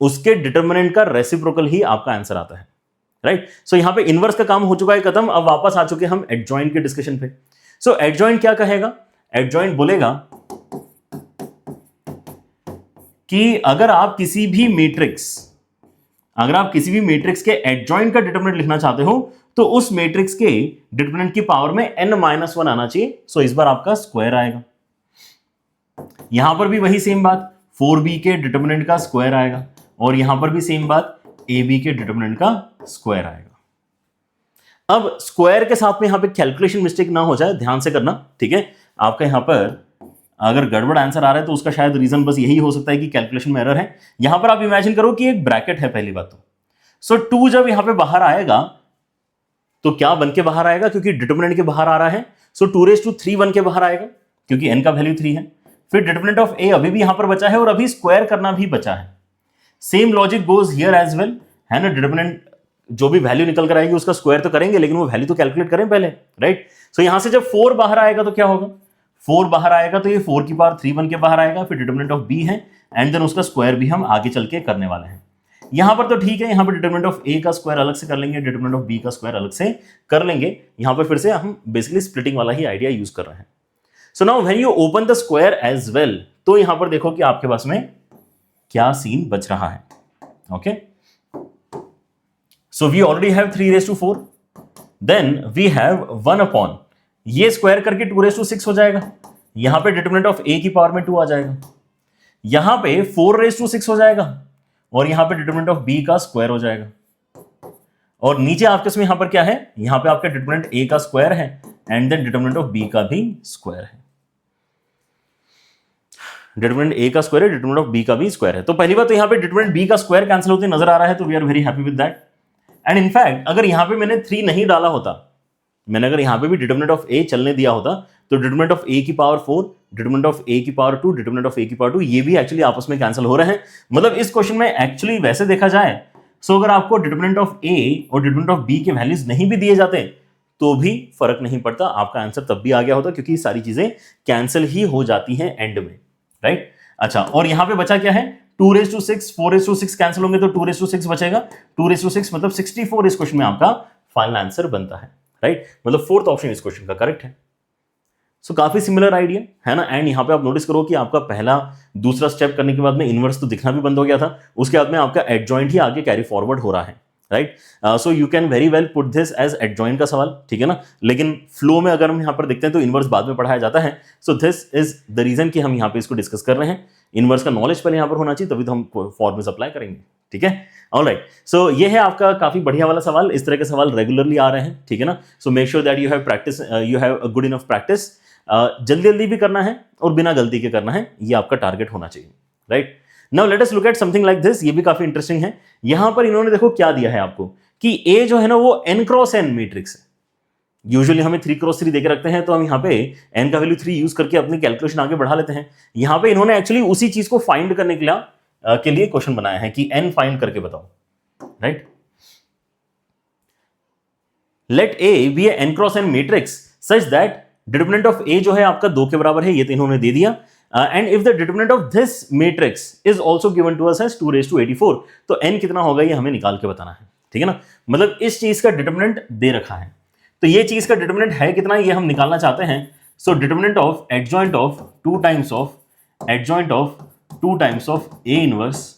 उसके डिटर्मिनेंट का रेसिप्रोकल ही आपका आंसर आता है, राइट। सो यहां पे इनवर्स का काम हो चुका है खत्म, अब वापस आ चुके हम एडजॉइंट के डिस्कशन पे। सो एडजॉइंट क्या कहेगा, एडजॉइंट बोलेगा कि अगर आप किसी भी मैट्रिक्स के एडजॉइंट का डिटर्मिनेंट लिखना चाहते हो तो उस मैट्रिक्स के डिटर्मिनेंट की पावर में n-1 आना चाहिए। सो इस बार आपका स्क्वायर आएगा। यहां पर भी वही सेम बात, 4b के डिटर्मिनेंट का स्क्वायर आएगा, और यहां पर भी सेम बात, ab के डिटर्मिनेंट का स्क्वायर आएगा। अब स्क्वायर के साथ में यहां पे कैलकुलेशन मिस्टेक ना हो जाए, ध्यान से करना, ठीक है। आपका यहां पर अगर गड़बड़ आंसर आ रहा है तो उसका शायद रीजन बस यही हो सकता है कि कैलकुलेशन में एरर है। यहां पर आप इमेजिन करो कि एक ब्रैकेट है पहली बात तो। सो 2 जब यहां पे बाहर आएगा तो क्या बन के बाहर आएगा, क्योंकि डिटर्मिनेंट के बाहर आ रहा है। सो 2⁵ बन के बाहर आएगा क्योंकि n का वैल्यू 3 है। फिर डिटर्मिनेंट ऑफ a अभी भी यहां पर बचा है और अभी स्क्वायर करना भी बचा है। Same logic goes here as well, है ना। डिटर्मिनेंट जो भी वैल्यू निकल कर आएगी उसका स्क्वायर तो करेंगे, लेकिन वो वैल्यू तो कैलकुलेट करें पहले, राइट। सो यहां से जब 4 बाहर आएगा तो क्या होगा, 4 बाहर आएगा तो ये 4 की पावर 3 बन के बाहर आएगा। फिर डिटर्मिनेंट ऑफ b है एंड देन उसका स्क्वायर भी हम आगे चल के करने वाले हैं। यहां पर तो ठीक है, यहां पर डिटर्मिनेंट ऑफ a का स्क्वायर अलग से कर लेंगे, डिटर्मिनेंट ऑफ b का स्क्वायर अलग से कर लेंगे। यहां पर फिर से हम बेसिकली स्प्लिटिंग वाला ही आइडिया यूज कर रहे हैं। So now when you open the square as well, तो यहां पर देखो कि आपके पास में क्या सीन बच रहा है, okay. So we already have 3⁴, then we have 1 ये स्क्वायर करके 2⁶ हो जाएगा। यहां पे डिटर्मिनेंट ऑफ a की पावर में 2 आ जाएगा, यहां पे 4⁶ हो जाएगा, और यहां पे डिटर्मिनेंट ऑफ b का स्क्वायर हो जाएगा। और नीचे आपके इसमें यहां पर क्या है, यहां पे आपका डिटर्मिनेंट a का स्क्वायर है and then determinant of b का भी स्क्वायर है। डिटर्मिनेंट a का स्क्वायर है, डिटर्मिनेंट ऑफ b का भी स्क्वायर है। तो पहली बात तो यहां पे डिटर्मिनेंट b का स्क्वायर कैंसिल होते नजर आ रहा है, तो we are very happy with that. And in fact अगर यहां पे मैंने 3 नहीं डाला होता, मैंने अगर यहां पे भी डिटर्मिनेंट ऑफ a चलने दिया होता, तो डिटर्मिनेंट ऑफ a की पावर 4, डिटर्मिनेंट ऑफ a की पावर 2, डिटर्मिनेंट ऑफ a की पावर 2, ये भी एक्चुअली आपस में कैंसिल हो रहे हैं। मतलब इस क्वेश्चन में एक्चुअली वैसे देखा जाए, सो अगर आपको डिटर्मिनेंट ऑफ a और डिटर्मिनेंट ऑफ b के वैल्यूज नहीं भी दिए जाते तो भी फर्क नहीं पड़ता, आपका आंसर तब भी आ गया होता, क्योंकि सारी चीजें कैंसिल ही हो जाती हैं एंड में, राइट। अच्छा, और यहां पे बचा क्या है, 2�6, 4�6 कैंसिल होंगे तो 2�6 बचेगा, 2�6 मतलब 64 इस क्वेश्चन में आपका फाइनल आंसर बनता है, राइट। मतलब फोर्थ ऑप्शन इस क्वेश्चन का करेक्ट है। सो काफी सिमिलर आइडिया है ना। एंड यहां पे आप नोटिस करो कि आपका पहला दूसरा स्टेप करने के बाद में इनवर्स तो दिखना भी बंद हो गया था, उसके बाद में आपका एडजॉइंट ही आगे कैरी फॉरवर्ड हो रहा है, right. So you can very well put this as adjoint का सवाल, ठीक है ना। लेकिन फ्लो में अगर हम यहां पर देखते हैं तो इनवर्स बाद में पढ़ाया जाता है। So this is the reason कि हम यहां पे इसको डिस्कस कर रहे हैं। इनवर्स का नॉलेज पहले यहां पर होना चाहिए, तभी तो हम फॉर्मूले अप्लाई करेंगे, ठीक है। ऑलराइट, सो ये है आपका काफी बढ़िया वाला सवाल। इस तरह के सवाल रेगुलरली आ रहे हैं, ठीक है ना। सो make sure that you have practice, you have a good enough practice. जल्दी जल्दी भी करना है और बिना गलती के करना है, ये आपका टारगेट होना चाहिए, right. Now let us look eight something like this. ये भी काफी इंटरेस्टिंग है। यहां पर इन्होंने देखो क्या दिया है आपको कि ए जो है ना वो n क्रॉस n मैट्रिक्स है। यूजुअली हमें 3 क्रॉस 3 देके रखते हैं, तो हम यहाँ पे n का वैल्यू 3 यूज करके अपनी कैलकुलेशन आगे बढ़ा लेते हैं। यहां पे इन्होंने एक्चुअली उसी चीज को फाइंड करने के लिए क्वेश्चन बनाया है कि n फाइंड करके बताओ, right. Let A be an n cross n matrix such that determinant of A जो है आपका 2 के बराबर है, ये तो इन्होंने दे दिया। And if the determinant of this matrix is also given to us as 2�84, तो n कितना होगा ये हमें निकाल के बताना है, ठीक है ना। मतलब इस चीज का डिटरमिनेंट दे रखा है, तो ये चीज का डिटरमिनेंट है कितना ये हम निकालना चाहते हैं। So determinant of adjoint of 2 times of A inverse,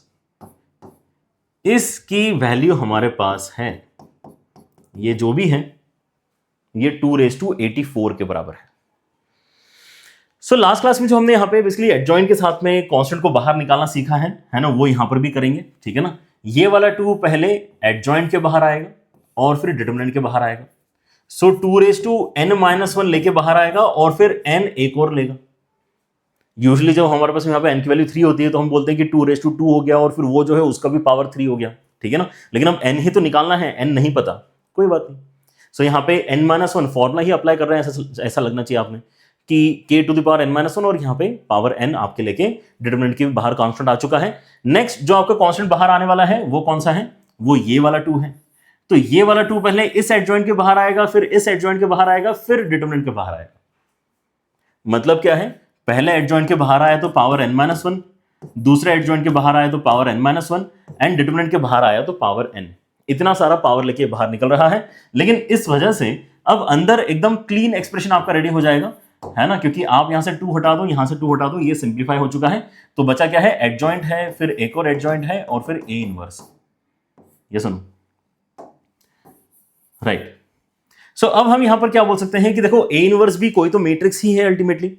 इसकी वैल्यू हमारे पास है, ये जो भी है ये 2�84 के बराबर है। सो लास्ट क्लास में जो हमने यहां पे बेसिकली एडजॉइंट के साथ में कांस्टेंट को बाहर निकालना सीखा है ना, वो यहां पर भी करेंगे, ठीक है ना। ये वाला 2 पहले एडजॉइंट के बाहर आएगा और फिर डिटरमिनेंट के बाहर आएगा। सो 2⁻n-1 लेके बाहर आएगा और फिर n एक और लेगा। यूजुअली जब हमारे पास यहाँ पे n की वैल्यू 3 होती है तो हम बोलते हैं कि 2⁻2 हो गया और फिर वो जो है उसका भी पावर 3 हो गया, ठीक है ना। लेकिन अब n ही तो निकालना है, n नहीं पता, कोई बात नहीं। सो यहाँ पे n-1 फॉर्मूला ही अप्लाई कर रहे हैं, ऐसा लगना चाहिए आपने कि k⁻n-1 और यहाँ पे पावर n आपके लेके डिटरमिनेंट के बाहर कांस्टेंट आ चुका है। नेक्स्ट जो आपका कांस्टेंट बाहर आने वाला है वो कौन सा है, वो ये वाला 2 है। तो ये वाला 2 पहले इस एडजॉइंट के बाहर आएगा, फिर इस एडजॉइंट के बाहर आएगा, फिर डिटरमिनेंट के बाहर आएगा। मतलब क्या है, पहले एडजॉइंट के बाहर आया तो पावर n-1, दूसरे एडजॉइंट के बाहर आया तो पावर n-1 एंड डिटरमिनेंट के बाहर आया तो पावर n। इतना सारा पावर लेके बाहर निकल रहा है। लेकिन इस वजह से अब अंदर एकदम क्लीन एक्सप्रेशन आपका रेडी हो जाएगा, है ना, क्योंकि आप यहां से 2 हटा दो, यहां से 2 हटा दो, ये सिंप्लीफाई हो चुका है। तो बचा क्या है, एडजॉइंट है, फिर एक और एडजॉइंट है और फिर ए इनवर्स। ये सुनो, राइट। सो अब हम यहां पर क्या बोल सकते हैं कि देखो ए इनवर्स भी कोई तो मैट्रिक्स ही है ultimately.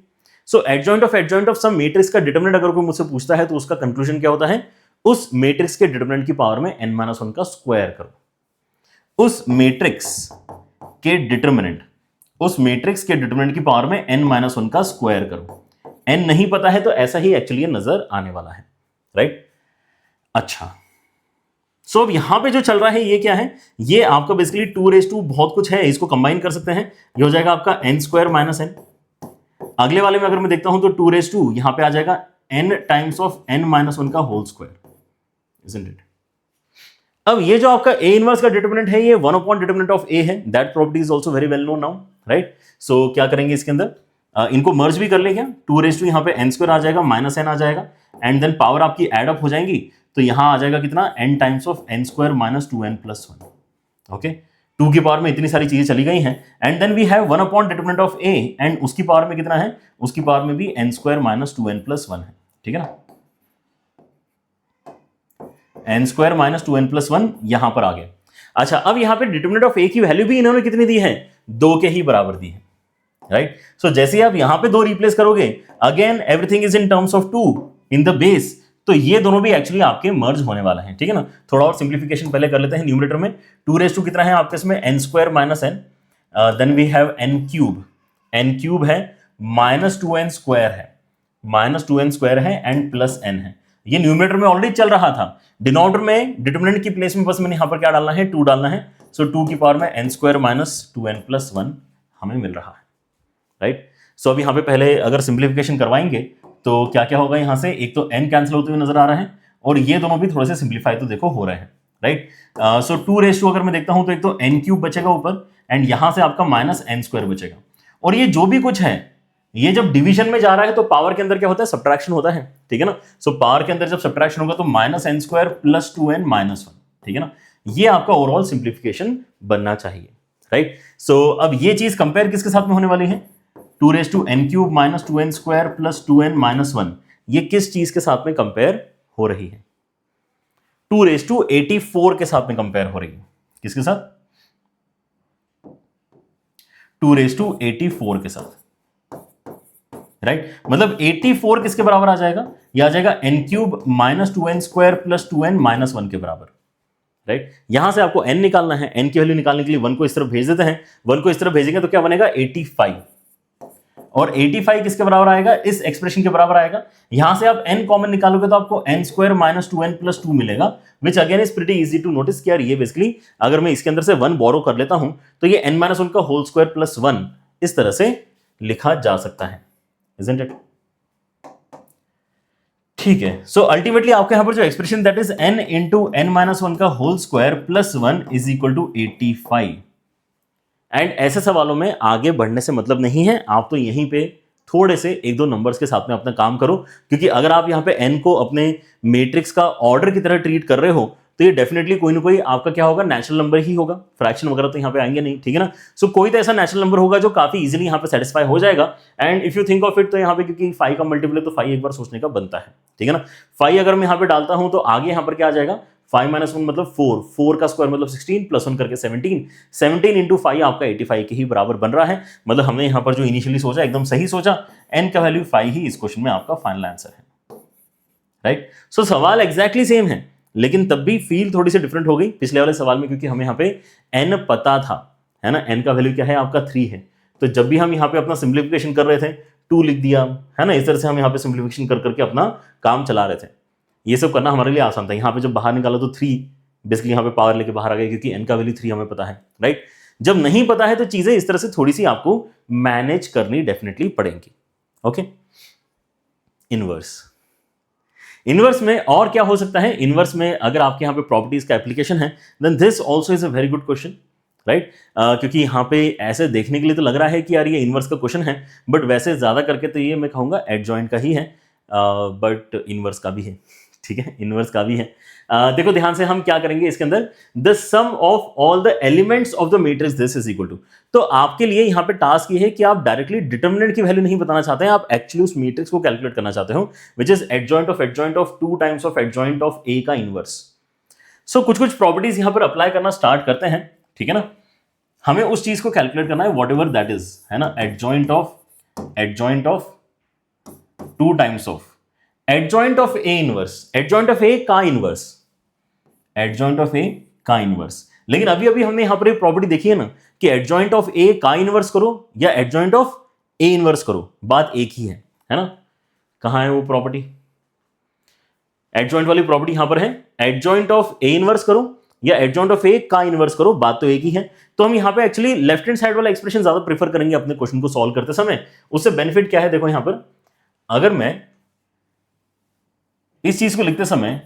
So adjoint of some matrix का डिटरमिनेंट अगर कोई मुझसे पूछता है तो उसका कंक्लूजन क्या होता है, उस मैट्रिक्स के डिटरमिनेंट की पावर में n-1 का स्क्वायर करो। उस मैट्रिक्स के डिटरमिनेंट की पावर में n-1 का स्क्वायर करो। n नहीं पता है तो ऐसा ही एक्चुअली नजर आने वाला है, राइट। अच्छा, सो अब यहां पे जो चल रहा है ये क्या है, ये आपका बेसिकली 2 बहुत कुछ है, इसको कंबाइन कर सकते हैं, ये हो जाएगा आपका n² - n। अगले वाले में अगर मैं देखता हूं तो 2 यहां पे आ जाएगा n टाइम्स ऑफ n-1 का होल स्क्वायर, isn't it? अब ये जो आपका a इनवर्स का डिटरमिनेंट है ये 1/डिटरमिनेंट ऑफ a है। That property is also very well known now, right. So क्या करेंगे इसके अंदर, इनको मर्ज भी कर लेंगे। 2 यहाँ पे n² आ जाएगा, -n आ जाएगा एंड देन पावर आपकी एड अप हो जाएंगी, तो यहां आ जाएगा कितना, n times of n² - 2n+1। Okay, 2 की पावर में इतनी सारी चीजें चली गई हैं and then we have one by determinant of a and उसकी पावर में कितना है, उसकी पावर में भी n² - 2n+1 है, ठीक है ना। n² - 2n+1 यहां पर आ गया। अच्छा, अब यहां पे डिटरमिनेंट ऑफ a की वैल्यू भी इन्होंने कितनी दी है, 2 के ही बराबर दी है, राइट। सो जैसे ही आप यहां पे 2 रिप्लेस करोगे, again everything is in terms of 2 in the base, तो ये दोनों भी एक्चुअली आपके मर्ज होने वाला है, ठीक है ना। थोड़ा और सिंप्लीफिकेशन पहले कर लेते हैं। न्यूमरेटर में 2 कितना है आपके इसमें, n² - n, then we have n³ है, -2n² है, -2n² है एंड प्लस n है। ये न्यूमरेटर में ऑलरेडी चल रहा था। डिनोमिनेटर में डिटरमिनेंट की प्लेस में बस मैंने यहां पर क्या डालना है, 2 डालना है। सो 2 की पावर में n² - 2n+1 हमें मिल रहा है, राइट। सो अब यहां पे पहले अगर सिंप्लीफिकेशन करवाएंगे तो क्या क्या होगा, यहां से एक तो n कैंसिल होते हुए नजर आ रहे हैं और ये दोनों भी थोड़े से सिंप्लीफाई तो देखो हो रहे हैं, राइट। सो 2 अगर मैं देखता हूं तो एक तो n क्यूब बचेगा ऊपर एंड यहां से आपका -n² बचेगा। और ये जो भी कुछ है ये जब डिवीजन में जा रहा है तो पावर के अंदर क्या होता है, सब्ट्रैक्शन होता है, ठीक है ना। सो पावर के अंदर जब सब्ट्रैक्शन होगा तो -n² + 2n - 1, ठीक है ना। ये आपका ओवरऑल सिंप्लीफिकेशन बनना चाहिए, राइट। सो अब ये चीज कंपेयर किसके साथ में होने वाली है, 2n³ - 2n² + 2n - 1, ये किस चीज के साथ में कंपेयर हो रही है, 284 के साथ में कंपेयर हो रही है। किसके साथ, 284 के साथ, राइट। मतलब 84 किसके बराबर आ जाएगा, यह आ जाएगा n³ - 2n² + 2n - 1 के बराबर, राइट। यहां से आपको n निकालना है, n की वैल्यू निकालने के लिए 1 को इस तरफ भेज देते हैं, 1 को इस तरफ भेजेंगे तो क्या बनेगा 85, और 85 किसके बराबर आएगा, इस एक्सप्रेशन के बराबर आएगा। यहां से आप n कॉमन निकालोगे तो आपको n² - 2n + 2 मिलेगा, which again is pretty easy to notice कि यार ये बेसिकली अगर मैं इसके अंदर से 1 बोरो कर लेता हूं तो ये n - 1 का होल स्क्वायर + 1 इस तरह से लिखा जा सकता है, isn't it? ठीक है। सो अल्टीमेटली आपके यहां पर जो expression that is n × n - 1 का होल स्क्वायर + 1 = 85। एंड ऐसे सवालों में आगे बढ़ने से मतलब नहीं है, आप तो यहीं पे थोड़े से 1-2 नंबर्स के साथ में अपना काम करो, क्योंकि अगर आप यहाँ पे n को अपने मैट्रिक्स का ऑर्डर की तरह ट्रीट कर रहे हो तो ये डेफिनेटली कोई ना कोई आपका क्या होगा, नेचुरल नंबर ही होगा, फ्रैक्शन वगैरह तो यहाँ पे आएंगे नहीं, ठीक है ना। सो कोई तो ऐसा नेचुरल नंबर होगा जो काफी इजीली यहाँ पे सेटिस्फाई हो जाएगा। And if you think of it तो यहाँ पे क्योंकि 5 का मल्टीपल है तो 5 एक बार सोचने का बनता है, ठीक है ना। 5 अगर मैं यहाँ पे डालता हूं तो आगे यहाँ पर क्या आ जाएगा, 5 - 1 मतलब 4, 4 का स्क्वायर मतलब 16 + 1 करके 17, 17 × 5 आपका 85 के ही बराबर बन रहा है। मतलब हमने यहाँ पर जो इनिशियली सोचा एकदम सही सोचा, n का वैल्यू 5 ही इस क्वेश्चन में आपका फाइनल आंसर है, राइट। सो सवाल एग्जैक्टली सेम है लेकिन तब भी फील थोड़ी सी डिफरेंट हो गई पिछले वाले सवाल में, क्योंकि हमें यहाँ पे n पता था, है ना, n का वैल्यू क्या है आपका 3 है। तो जब भी हम यहाँ पे अपना सिंप्लीफिकेशन कर रहे थे 2 लिख दिया, है ना, इस तरह से हम यहाँ पे सिंप्लीफिकेशन कर करके अपना काम चला रहे थे। ये सब करना हमारे लिए आसान था। यहाँ पे जब बाहर निकाला तो 3 बेसिकली यहाँ पे पावर लेके बाहर आ गए, क्योंकि n का वैल्यू 3 हमें पता है, राइट। जब नहीं पता है तो चीजें इस तरह से थोड़ी सी आपको मैनेज करनी डेफिनेटली पड़ेंगी, ओके। इनवर्स में और क्या हो सकता है, इनवर्स में अगर आपके यहाँ पे प्रॉपर्टीज का एप्लीकेशन है then this also is a very good question, right. क्योंकि यहाँ पे ऐसे देखने के लिए तो लग रहा है कि यार ये इनवर्स का क्वेश्चन है, बट वैसे ज्यादा करके तो ये मैं कहूँगा एडजॉइंट का ही है, बट इनवर्स का भी है, ठीक है, इनवर्स का भी है। देखो ध्यान से हम क्या करेंगे इसके अंदर, the sum of all the elements of the matrix this is equal to. तो आपके लिए यहाँ पे टास्क ये है कि आप डायरेक्टली डिटर्मिनेंट की वैल्यू नहीं बताना चाहते हैं, आप एक्चुअली उस मैट्रिक्स को कैलकुलेट करना चाहते हो, which is adjoint of 2 times of adjoint of A का इनवर्स। सो कुछ कुछ प्रॉपर्टीज यहाँ पर अप्लाई करना स्टार्ट करते हैं, ठीक है ना। हमें उस चीज को कैलकुलेट करना है वॉट एवर दैट इज, है ना, adjoint of 2 times of adjoint of A inverse, adjoint of A का इनवर्स, एडजॉइंट ऑफ ए का इनवर्स। लेकिन अभी अभी हमने यहां पर एक प्रॉपर्टी देखी है ना कि एडजॉइंट ऑफ ए का इनवर्स करो या एडजॉइंट ऑफ ए इनवर्स करो, बात एक ही है ना। कहां है वो प्रॉपर्टी, एडजॉइंट वाली प्रॉपर्टी यहां पर है, एडजॉइंट ऑफ ए इनवर्स करो या एडजॉइंट ऑफ ए का इनवर्स करो, बात तो एक ही है। तो हम यहां पे एक्चुअली लेफ्ट हैंड साइड वाला एक्सप्रेशन ज्यादा प्रेफर करेंगे अपने क्वेश्चन को सॉल्व करते समय। उससे बेनिफिट क्या है, देखो यहां पर अगर मैं इस चीज को लिखते समय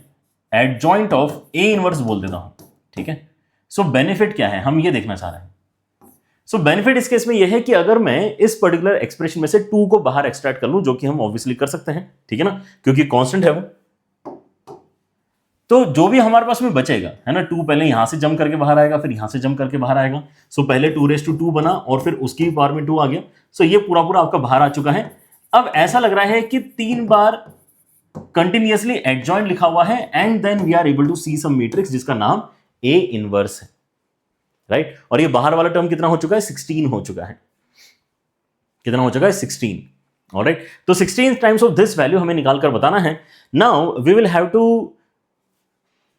एडजॉइंट ऑफ ए इनवर्स बोल देता हूं, ठीक है। सो बेनिफिट क्या है, हम ये देखना चाह रहे हैं। सो बेनिफिट इस केस में यह है कि अगर मैं इस पर्टिकुलर एक्सप्रेशन में से 2 को बाहर एक्सट्रैक्ट कर लूं, जो कि हम ऑब्वियसली कर सकते हैं, ठीक है ना, क्योंकि कांस्टेंट है वो, तो जो भी हमारे पास में बचेगा, है ना, 2 पहले यहां से जंप करके बाहर आएगा, फिर यहां से जंप करके बाहर आएगा। सो पहले 2 बना और फिर उसकी पावर में 2 आ गया। सो ये पूरा पूरा आपका बाहर आ चुका है। अब ऐसा लग रहा है कि 3 बार कंटिन्यूअसली एडजॉइंट लिखा हुआ है and then we are able to see some matrix जिसका नाम ए इनवर्स है, राइट। और ये बाहर वाला टर्म कितना हो चुका है, 16 हो चुका है, कितना हो चुका है 16, ऑलराइट। तो 16 टाइम्स ऑफ दिस वैल्यू हमें निकाल कर बताना है। Now we will have to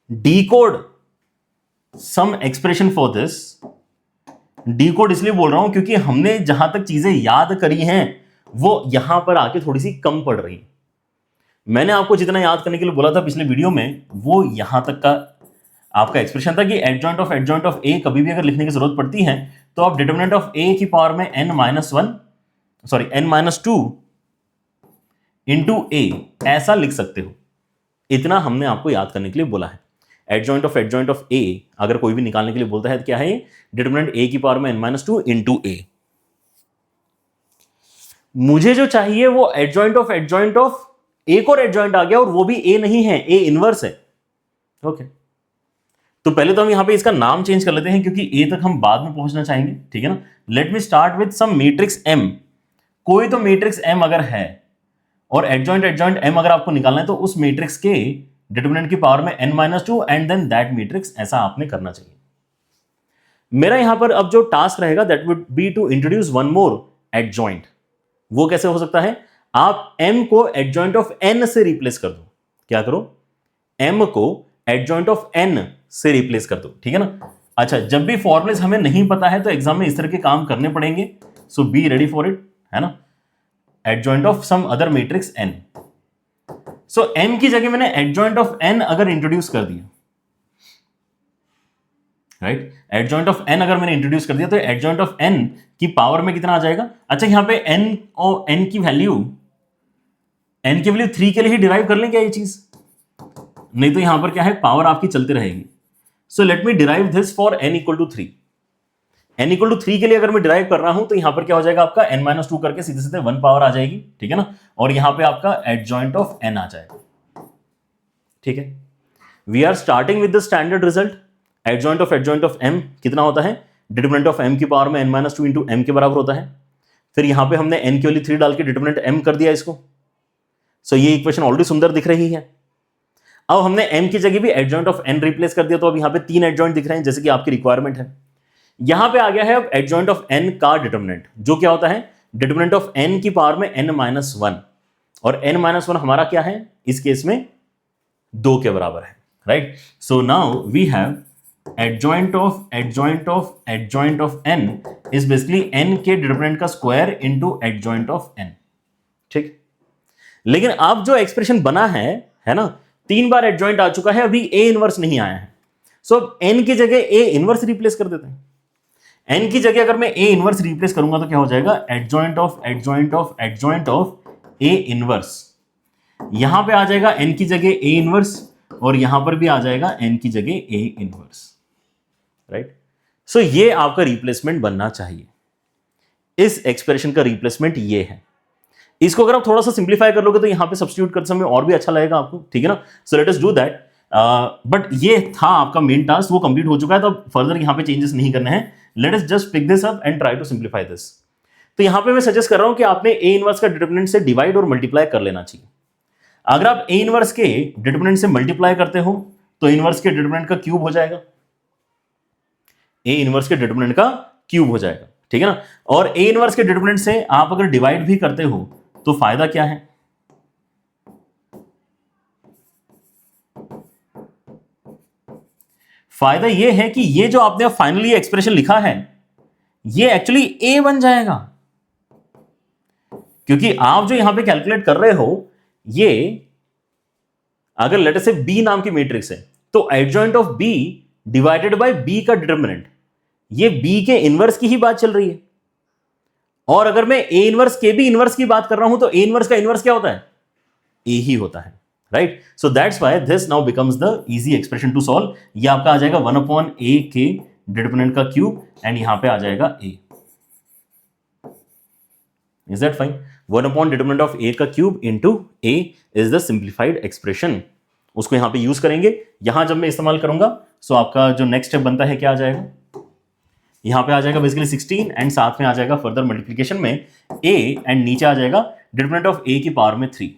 decode some expression for this. Decode इसलिए बोल रहा हूं क्योंकि हमने जहां तक चीजें याद करी हैं वो यहां पर आके थोड़ी सी कम पड़ रही। मैंने आपको जितना याद करने के लिए बोला था पिछले वीडियो में वो यहां तक का आपका एक्सप्रेशन था कि एडजॉइंट ऑफ ए कभी भी अगर लिखने की जरूरत पड़ती है तो आप डिटर्मिनेंट ऑफ ए की पावर में n-2 इंटू ए ऐसा लिख सकते हो। इतना हमने आपको याद करने के लिए बोला है। एडजॉइंट ऑफ ए अगर कोई भी निकालने के लिए बोलता है तो क्या है, डिटरमिनेंट ए की पावर में n-2 इंटू ए। मुझे जो चाहिए वो एडजॉइंट ऑफ एक और एडजॉइंट आ गया और वो भी ए नहीं है, ए इनवर्स है। ओके, तो पहले तो हम यहां पे इसका नाम चेंज कर लेते हैं क्योंकि ए तक हम बाद में पहुंचना चाहेंगे, ठीक है ना। Let me start with some matrix M. कोई तो मैट्रिक्स एम अगर है और एडजॉइंट एम अगर आपको निकालना है तो उस मैट्रिक्स के डिटरमिनेंट की पावर में n-2 and then that matrix, ऐसा आपने करना चाहिए। मेरा यहां पर अब जो टास्क रहेगा that would be to introduce one more adjoint. वो कैसे हो सकता है, आप m को एडजॉइंट ऑफ n से रिप्लेस कर दो। क्या करो, m को एडजॉइंट ऑफ n से रिप्लेस कर दो, ठीक है ना। अच्छा, जब भी फॉर्मुलेस हमें नहीं पता है तो एग्जाम में इस तरह के काम करने पड़ेंगे, so be ready for it, है ना। Adjoint of some other matrix n, so m की जगह मैंने एडजॉइंट ऑफ n अगर इंट्रोड्यूस कर दिया, राइट, एडजॉइंट ऑफ n अगर मैंने इंट्रोड्यूस कर दिया तो एडजॉइंट ऑफ n की पावर में कितना आ जाएगा। अच्छा, यहां पे n और n की वैल्यू 3 के लिए ही डिराइव कर लें क्या ये चीज, नहीं तो यहां पर क्या है, पावर आपकी चलती रहेगी। So let me derive this for n equal to 3। n equal to 3 के लिए अगर मैं डिराइव कर रहा हूं तो यहां पर क्या हो जाएगा, आपका n-2 करके सीधे सीधे 1 पावर आ जाएगी, ठीक है ना। और यहां पे आपका एडजॉइंट ऑफ n आ जाएगा, ठीक है। We are starting with the standard result. Adjoint of m कितना होता है, डिटरमिनेंट ऑफ m की पावर में n-2 इंटू m के बराबर होता है। फिर यहां पे हमने n की वैल्यू 3 डाल के डिटरमिनेंट m कर दिया इसको। सो ये इक्वेशन ऑलरेडी सुंदर दिख रही है। अब हमने m की जगह भी एडजॉइंट ऑफ n रिप्लेस कर दिया, तो अब यहां पे 3 एडजॉइंट दिख रहे हैं जैसे कि आपकी रिक्वायरमेंट है। यहां पे आ गया है अब एडजॉइंट ऑफ n का डिटरमिनेंट, जो क्या होता है, डिटरमिनेंट ऑफ n की पावर में n-1, और n-1 हमारा क्या है, इस केस में 2 के बराबर है, right. So now we have adjoint of n is basically n के डिटरमिनेंट का square into adjoint of n, ठीक। लेकिन अब जो एक्सप्रेशन बना है ना, 3 बार एडजॉइंट आ चुका है, अभी a इनवर्स नहीं आया है। सो अब n की जगह a इनवर्स रिप्लेस कर देते हैं। n की जगह अगर मैं a इनवर्स रिप्लेस करूंगा तो क्या हो जाएगा, एडजॉइंट ऑफ a इनवर्स। यहां पे आ जाएगा n की जगह a इनवर्स और यहां पर भी आ जाएगा n की जगह a इनवर्स, राइट। सो ये आपका रिप्लेसमेंट बनना चाहिए। इस एक्सप्रेशन का रिप्लेसमेंट ये है। इसको अगर आप थोड़ा सा सिंप्लीफाई कर लोगे तो यहां पे सब्स्टिट्यूट करते समय और भी अच्छा लगेगा आपको, ठीक है ना। सो let us do that. But ये था आपका मेन टास्क, वो कंप्लीट हो चुका है, तो अब फर्दर यहां पे चेंजेस नहीं करने हैं। Let us just pick this up and try to simplify this. तो यहां पे मैं सजेस्ट कर रहा हूं कि आपने a इनवर्स का डिटरमिनेंट से डिवाइड और मल्टीप्लाई कर लेना चाहिए। अगर आप a इनवर्स के डिटरमिनेंट से मल्टीप्लाई करते हो तो इनवर्स के डिटरमिनेंट का क्यूब हो जाएगा, a इनवर्स के डिटरमिनेंट का क्यूब हो जाएगा, ठीक है ना। और a इनवर्स के डिटरमिनेंट से आप अगर डिवाइड भी करते हो तो फायदा क्या है, फायदा यह है कि ये जो आपने फाइनली एक्सप्रेशन लिखा है ये एक्चुअली a बन जाएगा, क्योंकि आप जो यहां पे कैलकुलेट कर रहे हो ये अगर लेटर से b नाम की मैट्रिक्स है तो adjoint of b divided by b का डिटरमिनेंट, ये b के इनवर्स की ही बात चल रही है। और अगर मैं a इनवर्स के भी इनवर्स की बात कर रहा हूं तो a इनवर्स का इनवर्स क्या होता है, a ही होता है, right. So that's why this now becomes the easy expression to solve. ये आपका आ जाएगा 1/a के डिटरमिनेंट का क्यूब एंड यहां पे आ जाएगा a। Is that fine? 1 determinant of a का cube into a is the simplified expression. उसको यहां पे यूज करेंगे। यहां जब मैं इस्तेमाल करूंगा सो आपका जो नेक्स्ट स्टेप बनता है क्या आ जाएगा, यहां पे आ जाएगा बेसिकली 16 एंड साथ में आ जाएगा फर्दर मल्टीप्लिकेशन में a एंड नीचे आ जाएगा डिटरमिनेंट ऑफ a की पावर में 3।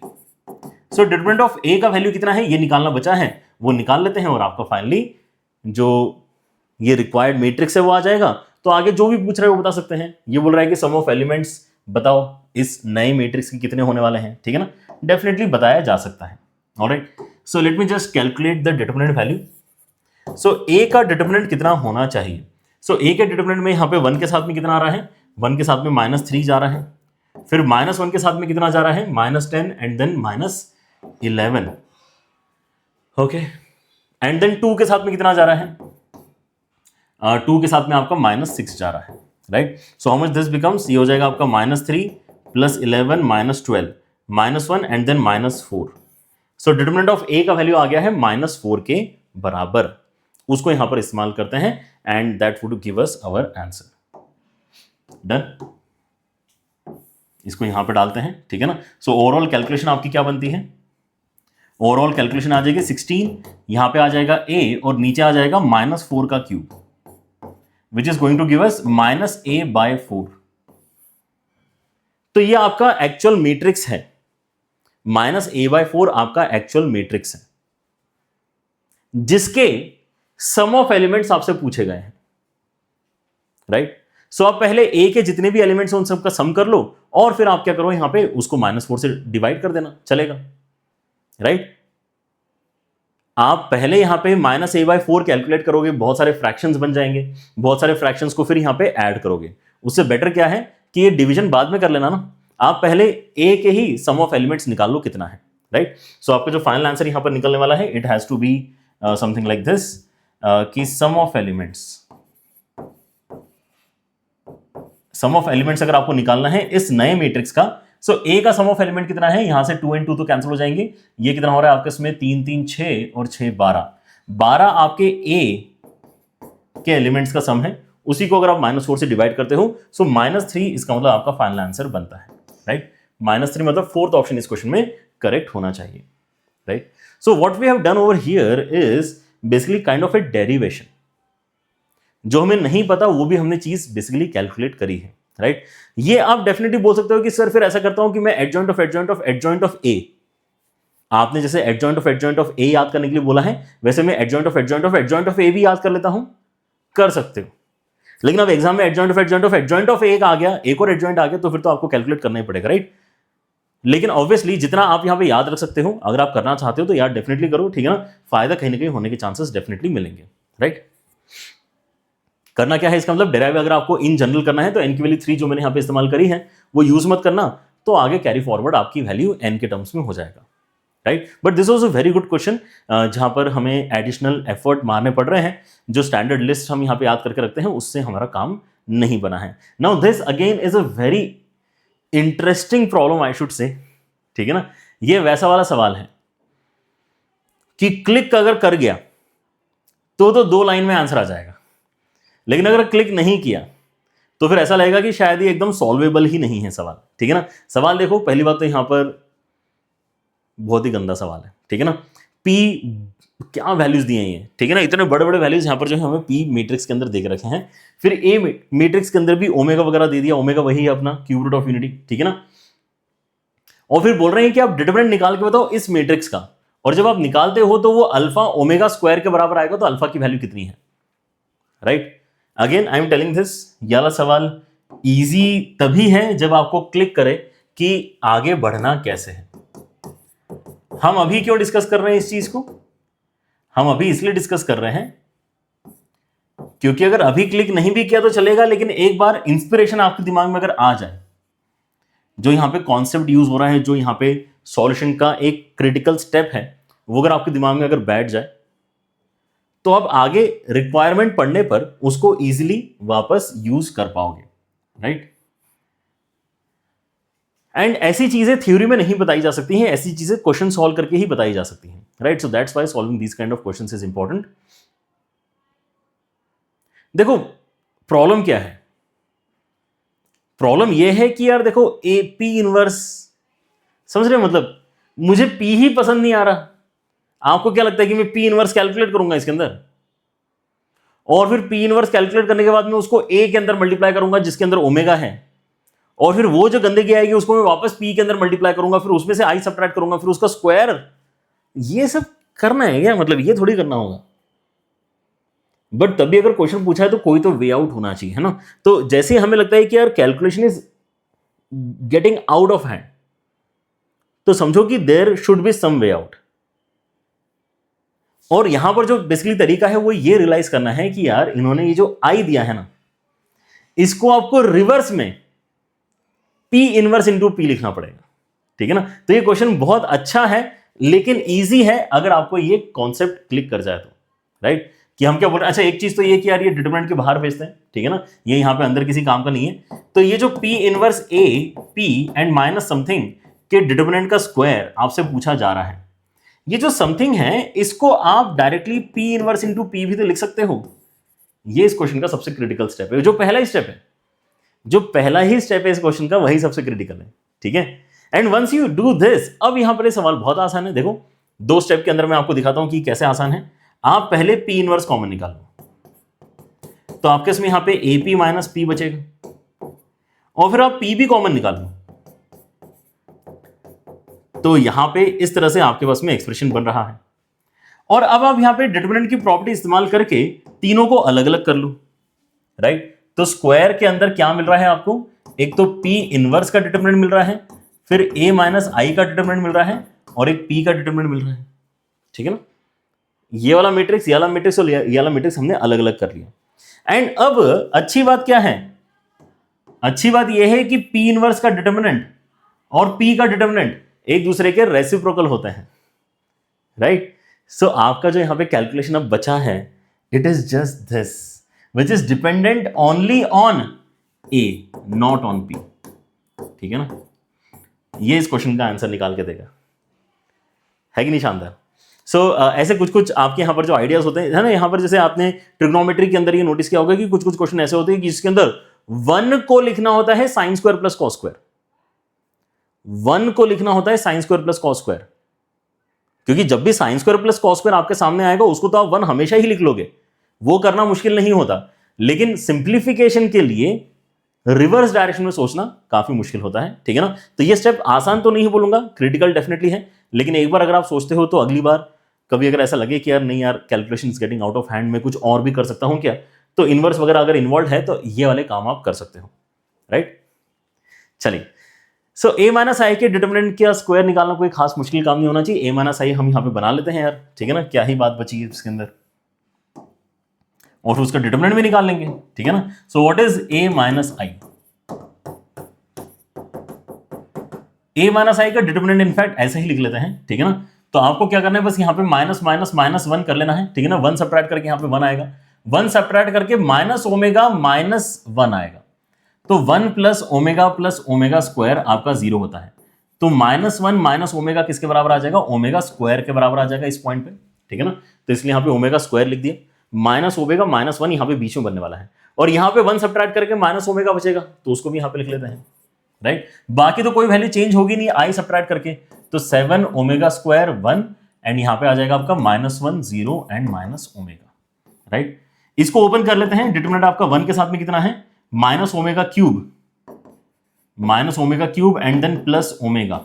सो डिटरमिनेंट ऑफ a का वैल्यू कितना है ये निकालना बचा है, वो निकाल लेते हैं और आपका फाइनली जो ये रिक्वायर्ड मैट्रिक्स है वो आ जाएगा। तो आगे जो भी पूछ रहे हो वो बता सकते हैं। ये बोल रहा है कि सम ऑफ एलिमेंट्स बताओ इस नए मैट्रिक्स के कितने होने वाले हैं, ठीक है ना। डेफिनेटली बताया जा सकता है। Alright, so let me just calculate the determinant value. So a का डिटरमिनेंट कितना होना चाहिए। सो a के डिटरमिनेंट में यहां पे 1 के साथ में कितना आ रहा है, 1 के साथ में -3 जा रहा है, फिर -1 के साथ में कितना जा रहा है, -10 and then -11, okay, and then 2 के साथ में कितना जा रहा है, 2 के साथ में आपका -6 जा रहा है, right. So how much this becomes, ये हो जाएगा आपका -3 + 11 -12 -1 and then -4। So determinant of a का वैल्यू आ गया है -4 के बराबर, उसको यहां पर इस्तेमाल करते हैं and that would give us our answer. Done, इसको यहां पर डालते हैं, ठीक है ना। सो ओवरऑल कैलकुलेशन आपकी क्या बनती है, ओवरऑल कैलकुलेशन आ जाएगी 16, यहां पे आ जाएगा a और नीचे आ जाएगा -4 का cube which is going to give us -a/4। तो ये आपका एक्चुअल मैट्रिक्स है, -a/4 आपका एक्चुअल मैट्रिक्स है जिसके सम ऑफ एलिमेंट्स आपसे पूछे गए हैं, राइट। सो आप पहले a के जितने भी एलिमेंट्स हैं उन सबका सम कर लो और फिर आप क्या करो यहां पे उसको -4 से डिवाइड कर देना, चलेगा, राइट। आप पहले यहां पे -a/4 कैलकुलेट करोगे, बहुत सारे फ्रैक्शंस बन जाएंगे, बहुत सारे फ्रैक्शंस को फिर यहां पे ऐड करोगे। उससे बेटर क्या है कि ये डिवीजन बाद में कर लेना ना, आप पहले a के ही सम ऑफ एलिमेंट्स निकाल लो कितना है, राइट। सो आपका जो फाइनल आंसर यहां पर निकलने वाला है, it has to be something like this कि सम ऑफ एलिमेंट्स अगर आपको निकालना है इस नए मैट्रिक्स का, सो a का सम ऑफ एलिमेंट कितना है, यहां से 2 and 2 तो कैंसिल हो जाएंगे, ये कितना हो रहा है आपके इसमें 3 3 6 और 6 12 आपके a के एलिमेंट्स का सम है, उसी को अगर आप -4 से डिवाइड करते हो सो -3 इसका मतलब आपका फाइनल आंसर बनता है, राइट। -3 मतलब फोर्थ ऑप्शन इस क्वेश्चन में करेक्ट होना चाहिए, right. So what we have done over here is basically kind of a derivation, जो हमें नहीं पता वो भी हमने चीज बेसिकली कैलकुलेट करी है, राइट। ये आप डेफिनेटली बोल सकते हो कि सर फिर ऐसा करता हूं कि मैं एडजॉइंट ऑफ ए, आपने जैसे एडजॉइंट ऑफ ए याद करने के लिए बोला है, वैसे मैं एडजॉइंट ऑफ ए भी याद कर लेता हूं, कर सकते हो। लेकिन अब एग्जाम में एडजॉइंट ऑफ ए आ गया, एक और एडजॉइंट आ गया, तो फिर तो आपको कैलकुलेट करना ही पड़ेगा, राइट। लेकिन ऑब्वियसली जितना आप यहां पे याद रख सकते हो, अगर आप करना चाहते हो तो यार डेफिनेटली करो, ठीक है ना, फायदा कहीं ना कहीं होने के चांसेस डेफिनेटली मिलेंगे, राइट। करना क्या है इसका मतलब, डेराइव अगर आपको इन जनरल करना है तो n की वैल्यू 3 जो मैंने यहां पे इस्तेमाल करी है वो यूज मत करना, तो आगे कैरी फॉरवर्ड आपकी वैल्यू n के टर्म्स में हो जाएगा, right. But this was a very good question, जहां पर हमें एडिशनल एफर्ट मारने पड़ रहे हैं, जो स्टैंडर्ड लिस्ट हम यहां पे याद करके रखते हैं उससे हमारा काम नहीं बना है। Now this again is a very interesting problem I should say, ठीक है ना। ये वैसा वाला सवाल है कि क्लिक अगर कर गया तो 2 लाइन में आंसर आ जाएगा, लेकिन अगर क्लिक नहीं किया तो फिर ऐसा लगेगा कि शायद ये एकदम सॉल्वेबल ही नहीं है सवाल, ठीक है ना। सवाल देखो, पहली बात तो यहां पर बहुत ही गंदा सवाल है, ठीक है ना। P क्या वैल्यूज दिए हैं ये, ठीक है ना, इतने बड़े बड़े वैल्यूज यहां पर जो है हमें P मैट्रिक्स के अंदर दे के रखे हैं, फिर A मैट्रिक्स के अंदर भी ओमेगा वगैरह दे दिया, ओमेगा वही है अपना क्यूब रूट ऑफ यूनिटी, ठीक है ना। और फिर बोल रहे हैं कि आप डिटरमिनेंट निकाल के बताओ इस मैट्रिक्स का, और जब आप निकालते हो तो वो अल्फा ओमेगा स्क्वायर के बराबर आएगा, तो अल्फा की वैल्यू कितनी है, right. Again I am telling this, ये वाला सवाल इजी तभी है जब आपको क्लिक करे कि आगे बढ़ना कैसे है। हम अभी क्यों डिस्कस कर रहे हैं इस चीज को, हम अभी इसलिए डिस्कस कर रहे हैं क्योंकि अगर अभी क्लिक नहीं भी किया तो चलेगा, लेकिन एक बार इंस्पिरेशन आपके दिमाग में अगर आ जाए, जो यहां पे कॉन्सेप्ट यूज हो रहा है, जो यहां पे सॉल्यूशन का एक क्रिटिकल स्टेप है, वो अगर आपके दिमाग में अगर बैठ जाए तो आप आगे रिक्वायरमेंट पढ़ने पर उसको इजीली वापस यूज कर पाओगे, राइट। एंड ऐसी चीजें थ्योरी में नहीं बताई जा सकती हैं, ऐसी चीजें क्वेश्चन सॉल्व करके ही बताई जा सकती हैं, right. So that's why solving these kind of questions is important. देखो प्रॉब्लम क्या है, प्रॉब्लम यह है कि यार देखो ए पी इनवर्स, समझ रहे हो, मतलब मुझे पी ही पसंद नहीं आ रहा। आपको क्या लगता है कि मैं पी इनवर्स कैलकुलेट करूंगा इसके अंदर, और फिर पी इनवर्स कैलकुलेट करने के बाद मैं उसको ए के अंदर मल्टीप्लाई करूंगा जिसके अंदर ओमेगा है, और फिर वो जो गंदगी आएगी उसको मैं वापस पी के अंदर मल्टीप्लाई करूंगा, फिर उसमें से आई सबट्रैक्ट करूंगा, फिर उसका स्क्वायर, ये सब करना है क्या, मतलब ये थोड़ी करना होगा। बट तभी अगर क्वेश्चन पूछा है तो कोई तो वे आउट होना चाहिए, है ना। तो जैसे हमें लगता है कि यार calculation is getting out of hand, तो समझो कि there should be some way out. और यहां पर जो बेसिकली तरीका है वो ये रियलाइज करना है कि यार इन्होंने ये जो आई दिया है ना, इसको आपको रिवर्स में P इनवर्स इंटू P लिखना पड़ेगा, ठीक है ना। तो ये क्वेश्चन बहुत अच्छा है, लेकिन इजी है अगर आपको ये कॉन्सेप्ट क्लिक कर जाए तो, राइट। कि हम क्या बोल रहे हैं, अच्छा एक चीज तो ये कि यार ये डिटरमिनेंट के बाहर भेजते हैं, ठीक है ना, ये यहां पे अंदर किसी काम का नहीं है। तो ये जो P inverse A P and minus something के डिटरमिनेंट का स्क्वायर आपसे पूछा जा रहा है, ये जो समथिंग है इसको आप directly P inverse into P भी तो लिख सकते हो। ये इस क्वेश्चन का सबसे क्रिटिकल स्टेप है, जो पहला ही स्टेप है, जो पहला ही स्टेप है इस क्वेश्चन का, वही सबसे क्रिटिकल है। ठीक है, and once you do this, अब यहां पर ये सवाल बहुत आसान है। देखो 2 स्टेप के अंदर मैं आपको दिखाता हूं कि कैसे आसान है। आप पहले पी इनवर्स कॉमन निकालो, तो आपके इसमें यहां पे ए पी माइनस पी बचेगा, और फिर आप पी भी कॉमन निकालो, तो यहां पे इस तरह से आपके पास में एक्सप्रेशन बन रहा है। और अब आप यहां पे डिटरमिनेंट की प्रॉपर्टी इस्तेमाल करके तीनों को अलग अलग कर लो, राइट। तो स्क्वायर के अंदर क्या मिल रहा है आपको, एक तो पी इनवर्स का डिटरमिनेंट मिल रहा है, फिर ए माइनस आई का डिटरमिनेंट मिल रहा है, और एक पी का डिटरमिनेंट मिल रहा है। ठीक है ना, ये वाला मैट्रिक्स, ये वाला मैट्रिक्स और ये वाला मैट्रिक्स हमने अलग अलग कर लिया। एंड अब अच्छी बात क्या है, अच्छी बात यह है कि पी इनवर्स का डिटरमिनेंट और पी का डिटरमिनेंट एक दूसरे के रेसिप्रोकल होते हैं, राइट। सो आपका जो यहां पे कैलकुलेशन अब बचा है, it is just this which is dependent only on A not on P. ठीक है ना, ये इस क्वेश्चन का आंसर निकाल के देगा, है कि नहीं शानदार। ऐसे कुछ कुछ आपके यहां पर जो आइडियाज होते हैं, है ना, यहां पर जैसे आपने ट्रिग्नोमेट्री के अंदर ये नोटिस किया होगा कि कुछ कुछ क्वेश्चन ऐसे होते हैं कि जिसके अंदर 1 को लिखना होता है sine square plus cos square, 1 को लिखना होता है sine square plus cos square, क्योंकि जब भी sine square plus cos square आपके सामने आएगा उसको तो आप 1 हमेशा ही लिख लोगे, वो करना मुश्किल नहीं होता। लेकिन सिंप्लीफिकेशन के लिए रिवर्स डायरेक्शन में सोचना काफी मुश्किल होता है। ठीक है ना, तो ये स्टेप आसान तो नहीं बोलूंगा, क्रिटिकल डेफिनेटली है, लेकिन एक बार अगर आप सोचते हो तो अगली बार कभी अगर ऐसा लगे कि यार नहीं यार calculation is getting out of hand, में कुछ और भी कर सकता हूं क्या, तो इनवर्स वगैरह अगर इन्वॉल्व है तो ये वाले काम आप कर सकते हो, राइट। चलिए, सो ए माइनस आई के डिटरमिनेंट का स्क्वायर निकालना कोई खास मुश्किल काम नहीं होना चाहिए। ए माइनस आई हम यहां पे बना लेते हैं यार, ठीक है ना, क्या ही बात बची है इसके अंदर, और उसका डिटरमिनेंट भी निकाल लेंगे। ठीक है ना, so what is A minus I, A minus I का डिटरमिनेंट इनफैक्ट ऐसे ही लिख लेते हैं। ठीक है ना, तो आपको क्या करना है, बस यहां पे माइनस माइनस माइनस 1 कर लेना है। ठीक है ना, 1 सब्ट्रैक्ट करके यहां पे 1 आएगा, 1 सब्ट्रैक्ट करके माइनस ओमेगा माइनस 1 आएगा, तो 1 प्लस ओमेगा स्क्वायर आपका 0 होता है। तो -1 माइनस ओमेगा किसके बराबर आ जाएगा, ओमेगा स्क्वायर के बराबर आ जाएगा इस पॉइंट पे। ठीक है ना, तो इसलिए यहां पे ओमेगा स्क्वायर लिख दिया, माइनस ओमेगा -1 यहां पे बीच में बनने वाला है, और यहां पे 1 सब्ट्रैक्ट करके माइनस ओमेगा बचेगा, तो उसको भी यहां पे लिख लेते हैं, राइट। बाकी तो कोई वैल्यू चेंज होगी नहीं, आई सब्ट्रैक्ट करके, तो 7 ओमेगा स्क्वायर 1, एंड यहां पे आ जाएगा आपका -1 0 एंड माइनस ओमेगा, राइट। इसको ओपन कर लेते हैं, डिटरमिनेंट आपका 1 के साथ में कितना है, minus omega cube and then plus omega,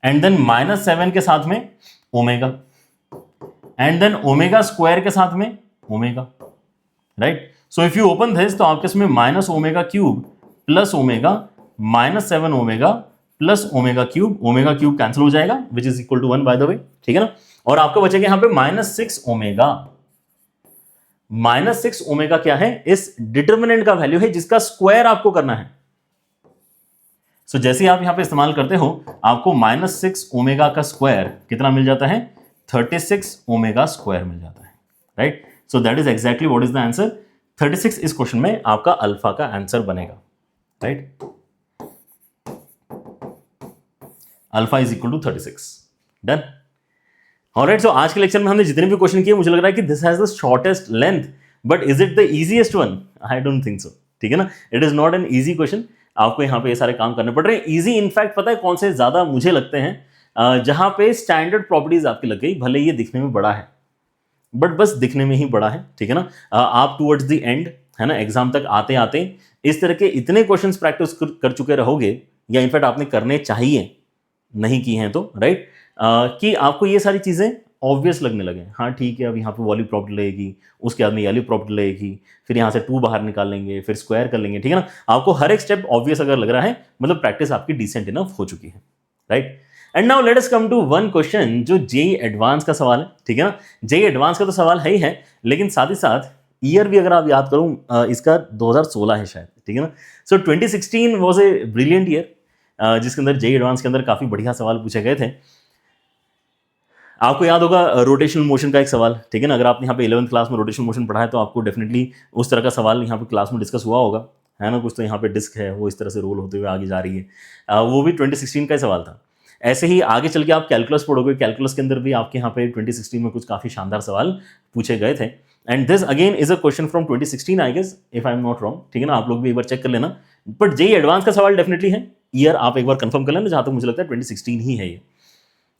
and then -7 के साथ में omega, and then omega square के साथ में omega, right. So if you open this, तो आपके इसमें minus omega cube plus omega -7 omega plus omega cube cancel हो जाएगा, which is equal to 1 by the way. ठीक है ना, और आपको बचेगा यहां पे -6 ओमेगा। -6 ओमेगा क्या है, इस डिटरमिनेंट का वैल्यू है जिसका स्क्वायर आपको करना है। सो जैसे ही आप यहां पे इस्तेमाल करते हो, आपको -6 ओमेगा का स्क्वायर कितना मिल जाता है, 36 ओमेगा स्क्वायर मिल जाता है, right. So that is exactly what is the answer, 36 इस क्वेश्चन में आपका अल्फा का आंसर बनेगा, right. Alpha is equal to 36, done. Alright, so आज के लेक्चर में हमने जितने भी क्वेश्चन किए, मुझे लग रहा है कि this has the shortest length, but is it the easiest one, I don't think so. ठीक है ना, it is not an easy question, आपको यहाँ पे ये सारे काम करने पड़ रहे हैं। इजी इनफैक्ट पता है कौन से ज्यादा मुझे लगते हैं, जहां पे स्टैंडर्ड प्रॉपर्टीज आपकी लग गई, भले ये दिखने में बड़ा है, बट बस दिखने में ही बड़ा है। ठीक है ना, आप टुवर्ड्स द एंड, है ना, एग्जाम तक आते आते इस तरह के इतने क्वेश्चंस प्रैक्टिस कर चुके रहोगे, या इनफैक्ट आपने करने चाहिए, नहीं की हैं तो, राइट, कि आपको ये सारी चीजें ऑब्वियस लगने लगे। हाँ ठीक है, अब यहाँ पे वाली प्रॉपर्टी लगेगी, उसके बाद में ये वाली प्रॉपर्टी लगेगी, फिर यहाँ से 2 बाहर निकाल लेंगे, फिर स्क्वायर कर लेंगे। ठीक है ना, आपको हर एक स्टेप ऑब्वियस अगर लग रहा है, मतलब प्रैक्टिस आपकी डिसेंट इनफ हो चुकी है, right. And now let us come to one question जो जेईई एडवांस का सवाल है। ठीक है ना, जेईई एडवांस का तो सवाल है ही है, लेकिन साथ ही साथ ईयर भी अगर आप याद करो, इसका 2016 है शायद। ठीक है ना, सो 2016 वॉज ए ब्रिलियंट ईयर, जिसके अंदर जेईई एडवांस के अंदर काफी बढ़िया सवाल पूछे गए थे। आपको याद होगा रोटेशनल मोशन का एक सवाल। ठीक है ना, अगर आप यहाँ पे 11th क्लास में रोटेशनल मोशन पढ़ा है तो आपको डेफिनेटली उस तरह का सवाल यहाँ पे क्लास में डिस्कस हुआ होगा, है ना। कुछ तो यहाँ पे डिस्क है, वो इस तरह से रोल होते हुए आगे जा रही है, वो भी 2016 का ही सवाल था। ऐसे ही आगे चल के आप कैलकुलस पढ़ोगे, कैलकुलस के अंदर भी आपके यहाँ पे 2016 में कुछ काफी शानदार सवाल पूछे गए थे। And this again is a question from 2016 I guess, if I am not wrong, ठीक है ना, आप लोग भी एक बार चेक कर लेना। बट जेईई एडवांस का सवाल डेफिनेटली है, ईयर आप एक बार कंफर्म कर लेना, जहां तक मुझे लगता है 2016 ही है ये।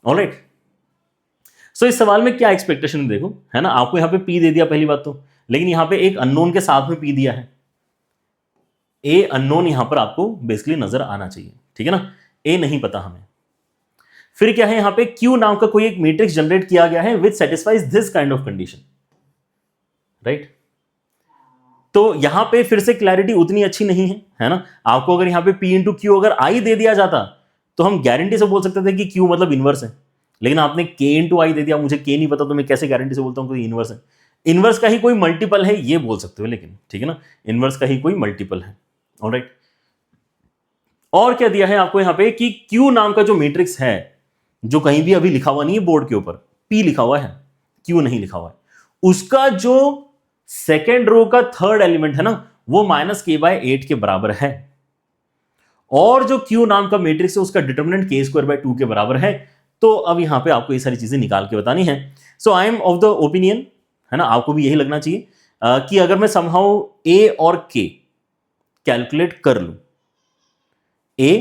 ऑलराइट, सो इस सवाल में क्या एक्सपेक्टेशन देखो, है ना, आपको यहाँ पे पी दे दिया पहली बात तो, लेकिन यहाँ पे एक अननोन के साथ में पी दिया है, ए अननोन यहां पर आपको बेसिकली नजर आना चाहिए, ठीक है ना, ए नहीं पता हमें। फिर क्या है, यहां पे क्यू नाम का कोई एक मैट्रिक्स जनरेट किया गया है विच satisfies this kind of condition, right. तो यहां पे फिर से क्लैरिटी उतनी अच्छी नहीं है ना। आपको अगर यहां पे पी इंटू क्यू अगर आई दे दिया जाता तो हम गारंटी से बोल सकते थे कि क्यू मतलब इनवर्स है, लेकिन आपने के इंटू आई दे दिया, मुझे के नहीं पता तो मैं कैसे गारंटी से बोलता हूं कि इनवर्स है। इनवर्स का ही कोई मल्टीपल है ये बोल सकते हो, लेकिन ठीक है ना, इनवर्स का ही कोई मल्टीपल है। ऑलराइट, और क्या दिया है आपको यहां पे कि Q नाम का जो मैट्रिक्स है, जो कहीं भी अभी लिखा हुआ नहीं है बोर्ड के ऊपर, P लिखा हुआ है, Q नहीं लिखा हुआ है, उसका जो सेकेंड रो का थर्ड एलिमेंट है ना, वो -k/8 के बराबर है, और जो Q नाम का मैट्रिक्स है उसका डिटरमिनेंट k² 2 के बराबर है। तो अब यहां पे आपको ये सारी चीजें निकाल के बतानी है। So I am of the opinion, है ना, आपको भी यही लगना चाहिए कि अगर मैं समहाउ A और K कैलकुलेट कर लूं, A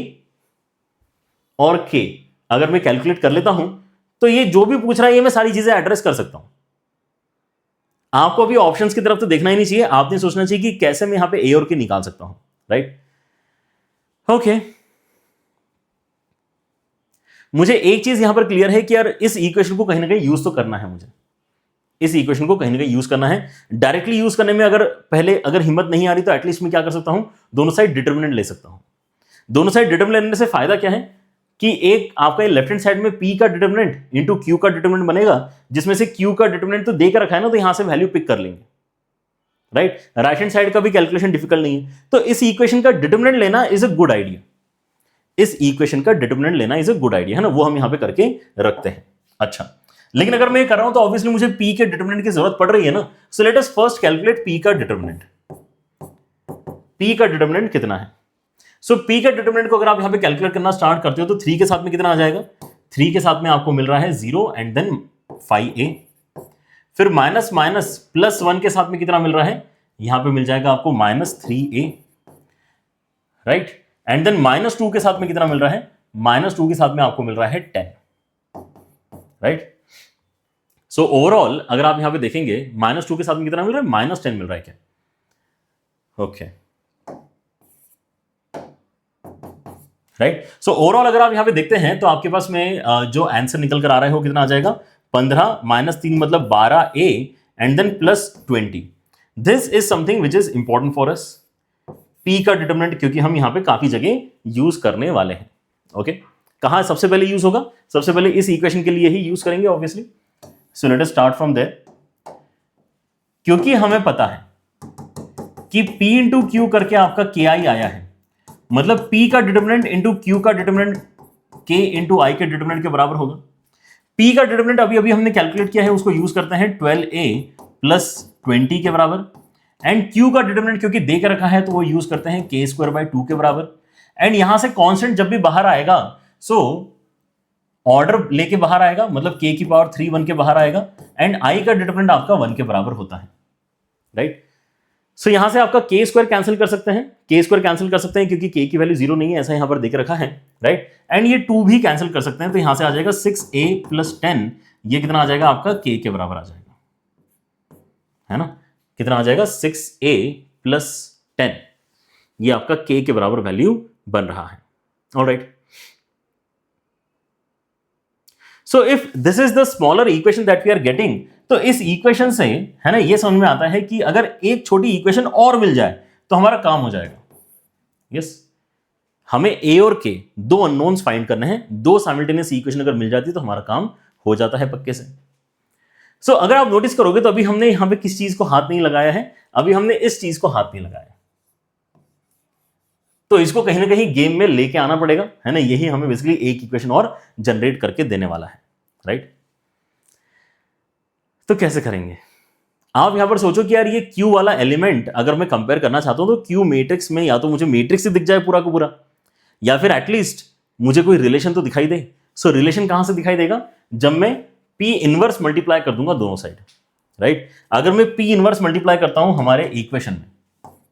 और K अगर मैं कैलकुलेट कर लेता हूं, तो ये जो भी पूछ रहा है ये मैं सारी चीजें एड्रेस कर सकता हूं। आपको अभी ऑप्शंस की तरफ तो देखना ही नहीं चाहिए, आपने सोचना चाहिए कि कैसे मैं यहां पे A और K निकाल सकता हूं, राइट। ओके, मुझे एक चीज यहां पर क्लियर है कि यार इस इक्वेशन को कहीं ना कहीं यूज तो करना है, मुझे इस इक्वेशन को कहीं ना कहीं यूज करना है। डायरेक्टली यूज करने में अगर हिम्मत नहीं आ रही तो एटलीस्ट मैं क्या कर सकता हूं, दोनों साइड डिटरमिनेंट ले सकता हूं। दोनों साइड डिटरमिनेंट लेने से फायदा क्या है कि एक आपका लेफ्ट हैंड साइड में P का डिटरमिनेंट इंटू Q का डिटरमिनेंट बनेगा, जिसमें से Q का डिटरमिनेंट तो दे के रखा है ना, तो यहां से वैल्यू पिक कर लेंगे, राइट। राइट हैंड साइड का भी कैलकुलेशन डिफिकल्ट नहीं है, तो इस इक्वेशन का डिटरमिनेंट लेना इज अ गुड आइडिया। इस इक्वेशन का डिटरमिनेंट लेना इज अ गुड आइडिया, है ना, वो हम यहां पे करके रखते हैं। अच्छा, लेकिन अगर मैं कर रहा हूं तो ऑब्वियसली मुझे P के डिटरमिनेंट की जरूरत पड़ रही है ना। सो let us first calculate P का डिटरमिनेंट। P का डिटरमिनेंट कितना है? सो P का डिटरमिनेंट को अगर आप यहां पे कैलकुलेट करना स्टार्ट करते हो तो 3 के साथ में कितना आ जाएगा? 3 के साथ में आपको मिल रहा है 0 एंड देन 5a। फिर माइनस माइनस प्लस 1 के साथ में कितना मिल रहा है? यहां पे मिल जाएगा आपको -3a, राइट। एंड देन -2 के साथ में कितना मिल रहा है? -2 के साथ में आपको मिल रहा है 10, राइट। सो ओवरऑल अगर आप यहां पे देखेंगे -2 के साथ में कितना मिल रहा है? -10 मिल रहा है क्या? Okay, right. सो ओवरऑल अगर आप यहां पे देखते हैं तो आपके पास में जो आंसर निकल कर आ रहा है वो कितना आ जाएगा? 15 - 3 मतलब 12a and then +20। This is something which is important for us, P का डिटरमिनेंट, क्योंकि हम यहां पे काफी जगह यूज करने वाले हैं। ओके, कहां सबसे पहले यूज होगा? सबसे पहले इस इक्वेशन के लिए ही यूज करेंगे obviously. So let us start from there. क्योंकि हमें पता है कि P इंटू क्यू करके आपका KI आया है, मतलब P का डिटरमिनेंट इंटू Q का डिटरमिनेंट K इंटू I के डिटरमिनेंट के बराबर होगा। P का डिटरमिनेंट अभी अभी हमने कैलकुलेट किया है, उसको यूज करते हैं 12a + 20 के बराबर। एंड Q का डिटरमिनेंट क्योंकि दे के रखा है तो वो यूज करते हैं k² 2 के बराबर। एंड यहां से कांस्टेंट जब भी बाहर आएगा सो ऑर्डर लेके बाहर आएगा, मतलब k की पावर 3 1 के बाहर आएगा। एंड I का डिटरमिनेंट आपका 1 के बराबर होता है, राइट। सो यहां से आपका k² कैंसिल कर सकते हैं, k² कैंसिल कर सकते हैं क्योंकि k की वैल्यू 0 नहीं है, ऐसा यहां पर देख रखा है, राइट। एंड ये 2 भी कैंसिल कर सकते हैं, तो यहां से आ जाएगा 6a + 10, ये कितना आ जाएगा आपका k के बराबर आ जाएगा, है ना। कितना आ जाएगा? 6a + 10, ये आपका k के बराबर वैल्यू बन रहा है। Alright, so if this is the smaller equation that we are getting, तो इस इक्वेशन से, है ना, ये समझ में आता है कि अगर एक छोटी इक्वेशन और मिल जाए तो हमारा काम हो जाएगा। यस, हमें A और K दो अननोन्स फाइंड करने हैं, दो साइमल्टेनियस इक्वेशन अगर मिल जाती है तो हमारा काम हो जाता है पक्के से। सो अगर आप नोटिस करोगे तो अभी हमने यहां पे किस चीज को हाथ नहीं लगाया है, अभी हमने इस चीज को हाथ नहीं लगाया, तो इसको कहीं ना कहीं गेम में लेके आना पड़ेगा, है ना। यही हमें बेसिकली एक इक्वेशन और जनरेट करके देने वाला है, राइट। तो कैसे करेंगे? आप यहां पर सोचो कि यार ये Q वाला एलिमेंट अगर मैं कंपेयर करना चाहता हूं तो Q मैट्रिक्स में या तो मुझे मैट्रिक्स ही दिख जाए पूरा का पूरा, या फिर एटलीस्ट मुझे कोई रिलेशन तो दिखाई दे। सो रिलेशन कहां से दिखाई देगा? जब मैं P इनवर्स मल्टीप्लाई कर दूंगा दोनों साइड, राइट? अगर मैं P इनवर्स मल्टीप्लाई करता हूं हमारे इक्वेशन में,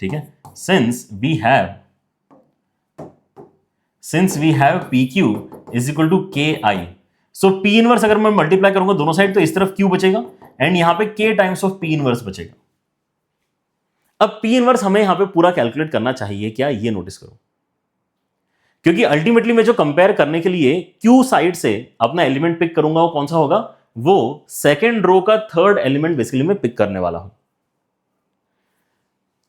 ठीक है, since we have PQ is equal to KI, सो P इनवर्स अगर मैं मल्टीप्लाई करूंगा दोनों साइड तो इस तरफ Q बचेगा एंड यहां पे K times of P inverse बचेगा। अब P इनवर्स हमें यहां पे पूरा कैलकुलेट करना चाहिए क्या, ये नोटिस करो, क्योंकि अल्टीमेटली मैं जो कंपेयर करने के लिए Q साइड से अपना एलिमेंट पिक करूंगा वो कौन सा होगा? वो सेकेंड रो का थर्ड एलिमेंट बेसिकली मैं पिक करने वाला हूं।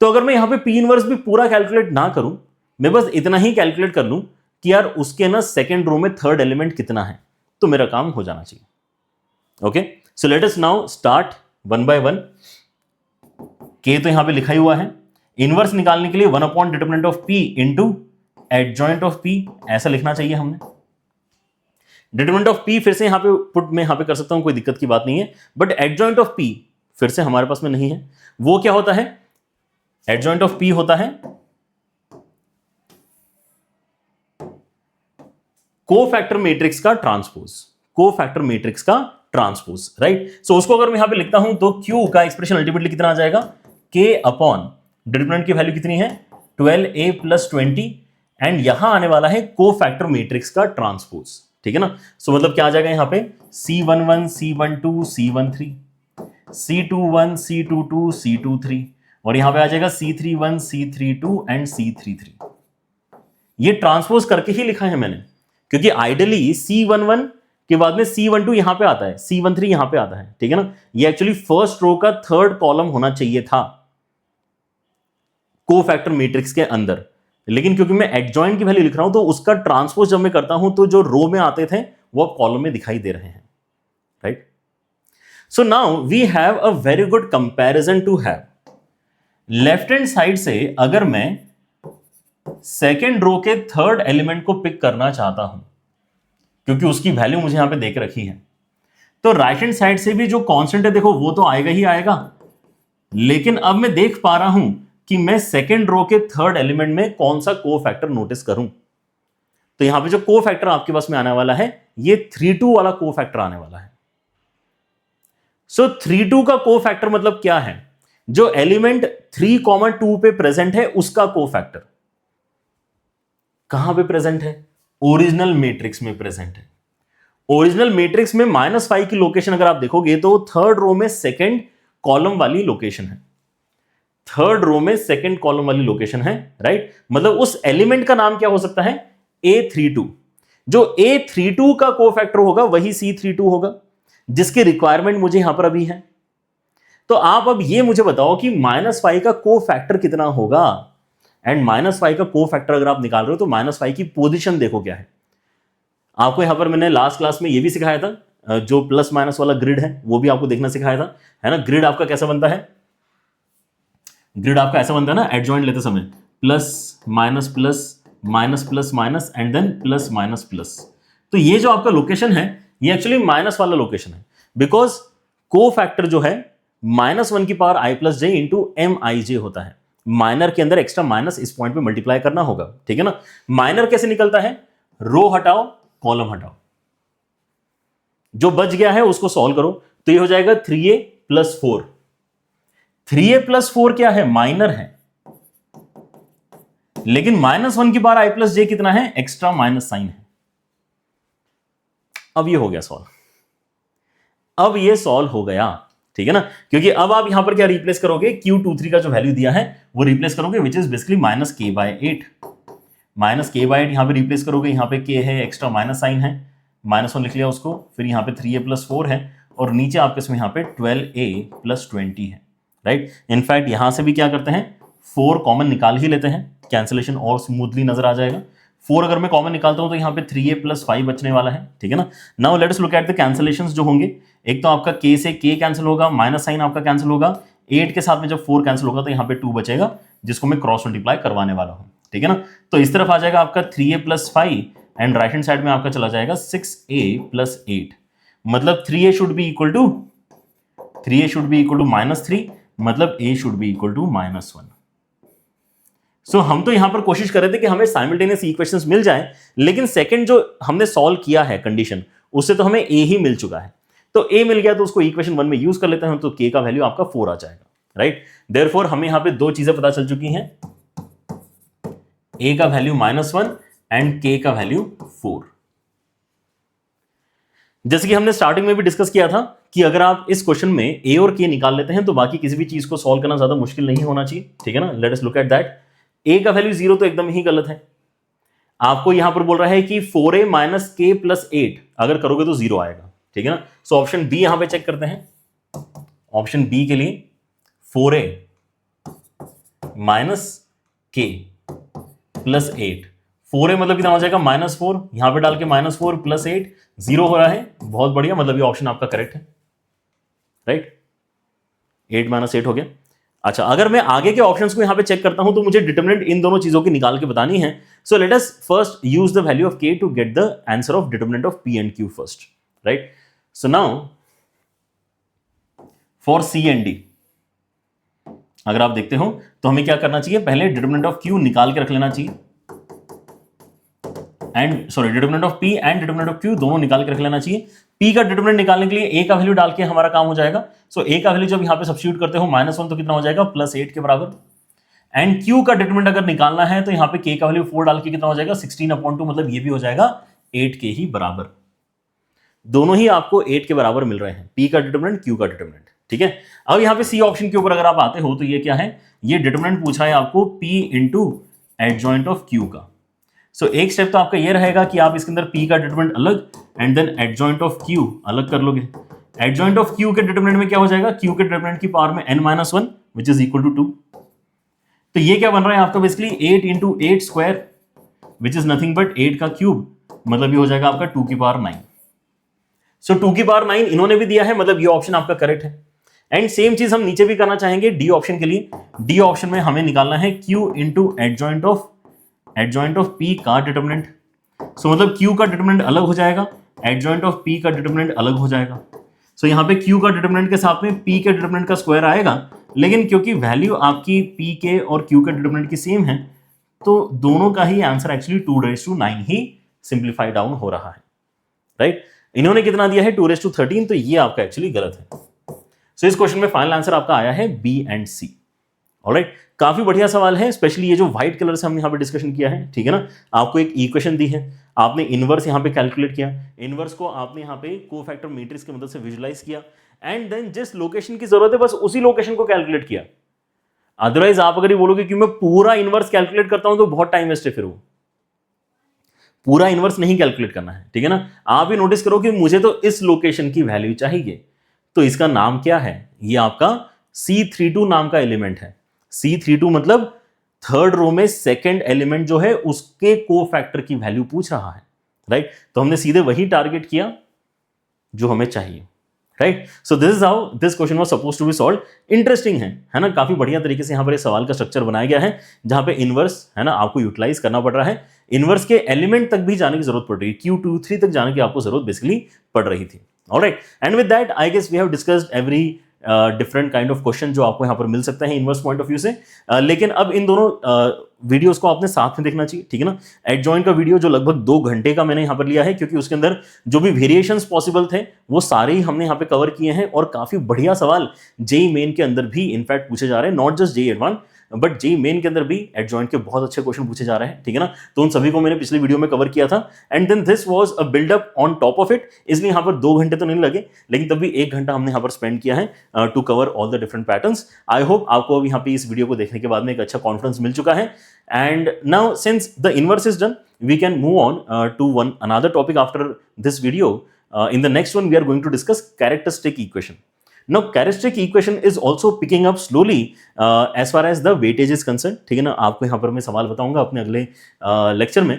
तो अगर मैं यहां पे P इनवर्स भी पूरा कैलकुलेट ना करूं, मैं बस इतना ही कैलकुलेट कर लूं कि यार उसके ना सेकेंड रो में थर्ड एलिमेंट कितना है, तो मेरा काम हो जाना चाहिए। Okay, so let us now start one by one. K तो यहां पे लिखा ही हुआ है, इनवर्स निकालने के लिए 1 upon determinant of P into adjoint of P, ऐसा लिखना चाहिए हमने। डिटरमिनेंट ऑफ P फिर से यहां पे पुट में यहां पे कर सकता हूं, कोई दिक्कत की बात नहीं है, बट एडजॉइंट ऑफ P फिर से हमारे पास में नहीं है। वो क्या होता है? एडजॉइंट ऑफ P होता है कोफैक्टर मैट्रिक्स का ट्रांसपोज, कोफैक्टर मैट्रिक्स का ट्रांसपोज, राइट? सो उसको अगर मैं यहां पे लिखता हूं तो Q का एक्सप्रेशन अल्टीमेटली कितना आ जाएगा? K अपॉन डिटरमिनेंट की वैल्यू कितनी है? 12A प्लस 20 एंड यहां आने वाला है कोफैक्टर मैट्रिक्स का ट्रांसपोज, ठीक है ना? सो मतलब क्या आ जाएगा यहां पे? C11 C12 C13 C21 C22 C23 और यहां पे आ जाएगा C31 C32 एंड C33। ये ट्रांसपोज करके ही लिखा है मैंने, क्योंकि आइडियली C11 के बाद में C12 यहां पे आता है, C13 यहां पे आता है, ठीक है ना? ये एक्चुअली फर्स्ट रो का थर्ड कॉलम होना चाहिए था कोफैक्टर मैट्रिक्स के अंदर, लेकिन क्योंकि मैं एडजॉइंट की वैल्यू लिख रहा हूं तो उसका ट्रांसपोज जब मैं करता हूं तो जो रो में आते थे वो अब कॉलम में दिखाई दे रहे हैं, right? So now we have a very good comparison to have. Left hand side से अगर मैं सेकेंड रो के थर्ड एलिमेंट को पिक करना चाहता हूं, क्योंकि उसकी वैल्यू मुझे यहां पे देख रखी है, तो राइट हैंड साइड से भी जो कांस्टेंट है देखो वो तो आएगा ही आएगा, लेकिन अब मैं देख पा रहा हूं कि मैं सेकेंड रो के थर्ड एलिमेंट में कौन सा कोफैक्टर नोटिस करूं। तो यहां पे जो कोफैक्टर आपके पास में आने वाला है ये 3-2 वाला कोफैक्टर आने वाला है। सो 3-2 का कोफैक्टर मतलब क्या है? जो एलिमेंट 3,2 पे प्रेजेंट है उसका कोफैक्टर कहां पे प्रेजेंट है? ओरिजिनल मैट्रिक्स में प्रेजेंट है। ओरिजिनल मैट्रिक्स में -5 की लोकेशन अगर आप देखोगे तो थर्ड रो में सेकेंड कॉलम वाली लोकेशन है, थर्ड रो में सेकेंड कॉलम वाली लोकेशन है, राइट? मतलब उस एलिमेंट का नाम क्या हो सकता है? A32। जो A32 का कोफैक्टर होगा वही C32 होगा, जिसकी रिक्वायरमेंट मुझे यहां पर अभी है। तो आप अब ये मुझे बताओ कि -5 का कोफैक्टर कितना होगा, एंड -5 का कोफैक्टर अगर आप निकाल रहे हो तो -5 की पोजीशन देखो क्या है। आपको यहां पर मैंने लास्ट क्लास में ये भी सिखाया था, जो प्लस माइनस वाला ग्रिड है वो भी आपको देखना सिखाया था, है ना? ग्रिड आपका कैसा बनता है? ग्रिड आपका ऐसा बनता है ना, एडजॉइंट लेते समय plus minus plus minus plus minus and then plus minus plus. तो ये जो आपका लोकेशन है ये एक्चुअली माइनस वाला लोकेशन है, बिकॉज कोफैक्टर जो है -1 की power i plus j into MIJ होता है। माइनर के अंदर एक्स्ट्रा माइनस इस पॉइंट पे मल्टीप्लाई करना होगा, ठीक है ना? माइनर कैसे निकलता है? रो हटाओ कॉलम हटाओ, जो बच गया है उसको सॉल्व करो, तो ये हो जाएगा 3a प्लस 4। 3a प्लस 4 क्या है? माइनर है, लेकिन -1 की बार i प्लस जे कितना है? एक्स्ट्रा माइनस साइन है। अब ये हो गया सॉल्व, अब ये सॉल्व हो गया, ठीक है ना? क्योंकि अब आप यहां पर क्या रिप्लेस करोगे? Q23 का जो वैल्यू दिया है वो रिप्लेस करोगे, विच इज बेसिकली -k/8। -k/8 यहां पे रिप्लेस करोगे, यहां पे k है, एक्स्ट्रा माइनस साइन है, -1 लिख लिया उसको, फिर यहां पे 3a प्लस 4 है और नीचे आपके इसमें यहां पे 12a प्लस 20 है, राइट? इनफैक्ट यहां से भी क्या करते हैं, 4 कॉमन निकाल ही लेते हैं, कैंसिलेशन और स्मूथली नजर आ जाएगा। 4 अगर मैं कॉमन निकालता हूं तो यहां पे 3a प्लस 5 बचने वाला है, ठीक है ना? Now let us look at the cancellations जो होंगे। एक तो आपका k से k कैंसिल होगा, माइनस साइन आपका कैंसिल होगा, 8 के साथ में जब 4 कैंसिल होगा तो यहां पे 2 बचेगा, जिसको मैं क्रॉस मल्टीप्लाई करवाने वाला हूं, ठीक है ना? तो इस तरफ आ जाएगा आपका 3a plus 5 and right hand side में आपका चला जाएगा 6a प्लस 8। मतलब 3a should be equal to -3, मतलब a should be equal to -1। सो हम तो यहां पर कोशिश कर रहे थे कि हमें साइमल्टेनियस इक्वेशंस मिल जाए, लेकिन सेकंड जो हमने सॉल्व किया है कंडीशन, उससे तो हमें ए ही मिल चुका है। तो ए मिल गया तो उसको इक्वेशन 1 में यूज कर लेते हैं, तो के का वैल्यू आपका 4 आ जाएगा, राइट। देयरफॉर हमें यहां पे दो चीजें पता चल चुकी हैं, ए का वैल्यू -1 एंड के का वैल्यू 4। जैसे कि हमने स्टार्टिंग में भी डिस्कस किया था कि अगर आप इस क्वेश्चन में ए और के निकाल लेते हैं तो बाकी किसी भी चीज को सॉल्व करना ज्यादा मुश्किल नहीं होना चाहिए, ठीक है ना। Let us look at that. A का वैल्यू 0 तो एकदम ही गलत है। आपको यहां पर बोल रहा है कि 4a माइनस के प्लस 8 अगर करोगे तो 0 आएगा, ठीक है ना। सो ऑप्शन बी यहां पे चेक करते हैं। ऑप्शन बी के लिए 4a माइनस के प्लस 8, 4a मतलब कितना हो जाएगा -4, यहां पे डाल के -4 प्लस 8 0 हो रहा है। बहुत बढ़िया, मतलब ये ऑप्शन आपका करेक्ट है, राइट। 8 माइनस 8 हो गया। अच्छा, अगर मैं आगे के ऑप्शंस को यहां पे चेक करता हूं तो मुझे डिटरमिनेंट इन दोनों चीजों की निकाल के बतानी है। So let us first use the value of K to get the answer of determinant of P and Q first, right. So now for C and D अगर आप देखते हो तो हमें क्या करना चाहिए, पहले डिटरमिनेंट ऑफ क्यू निकाल के रख लेना चाहिए, and sorry determinant of P and determinant of Q दोनों निकाल के रख लेना चाहिए। पी का डिटरमिनेंट निकालने के लिए ए का वैल्यू डाल के हमारा काम हो जाएगा। सो ए का वैल्यू जब यहां पे सब्स्टिट्यूट करते हो -1 तो कितना हो जाएगा +8 के बराबर। एंड क्यू का डिटरमिनेंट अगर निकालना है तो यहां पे के का वैल्यू 4 डाल के कितना हो जाएगा 16/2, मतलब ये भी हो जाएगा 8 के ही बराबर। दोनों ही आपको 8 के बराबर मिल रहे हैं, पी का डिटरमिनेंट, क्यू का डिटरमिनेंट, ठीक है। अब यहां पे सी ऑप्शन के ऊपर अगर आप आते हो तो ये क्या है, ये डिटरमिनेंट पूछा है आपको P into adjoint of Q का। सो एक स्टेप तो आपका ये रहेगा कि आप इसके अंदर p का डिटरमिनेंट अलग and then adjoint of q अलग कर लोगे। एडजॉइंट ऑफ q के डिटरमिनेंट में क्या हो जाएगा, q के डिटरमिनेंट की पावर में n-1 which is equal to 2। तो ये क्या बन रहा है आपका basically 8 into 8 square which is nothing but 8 का क्यूब, मतलब ये हो जाएगा आपका 2 की पावर 9। सो 2 की पावर 9 इन्होंने भी दिया है, मतलब ये ऑप्शन आपका करेक्ट है। एंड सेम चीज हम नीचे भी करना चाहेंगे डी ऑप्शन के लिए। डी ऑप्शन में हमें निकालना है q into adjoint of p का डिटरमिनेंट। सो मतलब q का डिटरमिनेंट अलग हो जाएगा, एडजॉइंट ऑफ p का डिटरमिनेंट अलग हो जाएगा। सो यहां पे q का डिटरमिनेंट के साथ में p के डिटरमिनेंट का स्क्वायर आएगा, लेकिन क्योंकि वैल्यू आपकी p के और q के डिटरमिनेंट की सेम है तो दोनों का ही आंसर एक्चुअली 2⁻⁹ ही सिंप्लीफाई डाउन हो रहा है, राइट। इन्होंने कितना दिया है 2⁻13, तो ये आपका एक्चुअली गलत है। सो इस क्वेश्चन में फाइनल आंसर आपका आया है बी एंड सी, ऑलराइट। काफी बढ़िया सवाल है, स्पेशली ये जो व्हाइट कलर से हमने यहाँ पे डिस्कशन किया है, ठीक है ना। आपको एक इक्वेशन दी है, आपने इनवर्स यहाँ पे कैलकुलेट किया, इनवर्स को आपने यहाँ पे कोफैक्टर मैट्रिक्स की मदद से विजुलाइज किया, एंड देन जिस लोकेशन की जरूरत है बस उसी लोकेशन को कैलकुलेट किया। अदरवाइज आप अगर ये बोलोगे कि मैं पूरा इनवर्स कैलकुलेट करता हूं तो बहुत टाइम वेस्ट है, फिर वो पूरा इनवर्स नहीं कैलकुलेट करना है, ठीक है ना। आप ही नोटिस करो कि मुझे तो इस लोकेशन की वैल्यू चाहिए, तो इसका नाम क्या है, ये आपका C32 नाम का एलिमेंट है। C32 मतलब थर्ड रो में सेकंड एलिमेंट जो है उसके कोफैक्टर की वैल्यू पूछ रहा है, राइट। तो हमने सीधे वही टारगेट किया जो हमें चाहिए, right. So this is how this question was supposed to be solved. Interesting है ना, काफी बढ़िया तरीके से यहां पर इस सवाल का स्ट्रक्चर बनाया गया है, जहां पे इनवर्स है ना आपको यूटिलाइज करना पड़ रहा है। इनवर्स के एलिमेंट तक भी जाने की जरूरत पड़ रही है, Q23 तक जाने की आपको जरूरत बेसिकली पड़ रही थी, alright. And with that I guess we have discussed every different kind of question जो आपको यहाँ पर मिल सकता है इनवर्स पॉइंट ऑफ व्यू से। लेकिन अब इन दोनों वीडियोस को आपने साथ में देखना चाहिए, ठीक है ना। एडजॉइंट का वीडियो जो लगभग 2 घंटे का मैंने यहाँ पर लिया है, क्योंकि उसके अंदर जो भी वेरिएशंस पॉसिबल थे वो सारे ही हमने यहाँ पे कवर किए हैं, और काफी बढ़िया सवाल जेईई मेन के अंदर भी इनफैक्ट पूछे जा रहे हैं, not just JEE advance but JEE main के अंदर भी एडजॉइंट के बहुत अच्छे क्वेश्चन पूछे जा रहे हैं, ठीक है ना। तो उन सभी को मैंने पिछले वीडियो में कवर किया था, and then this was a buildup on top of it. इसलिए यहाँ पर 2 घंटे तो नहीं लगे, लेकिन तब भी 1 घंटा हमने यहाँ पर स्पेंड किया है to cover all the different patterns. I hope आपको अब यहाँ पे इस वीडियो को देखने के बाद में एक अच्छा कॉन्फिडेंस मिल चुका है। And now since the inverse is done, we can move on to one another topic after this video. In the next one we are going to discuss characteristic equation. Now characteristic equation is also picking up slowly as far as the weightage is concerned, ठीक है ना। आपको यहाँ पर मैं सवाल बताऊंगा अपने अगले लेक्चर में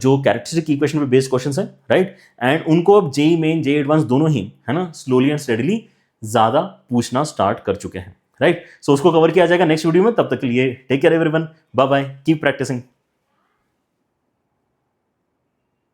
जो कैरेक्टरिस्टिक इक्वेशन पे बेस्ड क्वेश्चंस हैं, राइट। एंड उनको अब जेईई मेन जेईई एडवांस दोनों ही है ना स्लोली एंड स्टेडीली ज्यादा पूछना स्टार्ट कर चुके हैं, राइट। सो उसको कवर किया जाएगा नेक्स्ट वीडियो में। तब तक के लिए take care everyone, bye bye, keep practising.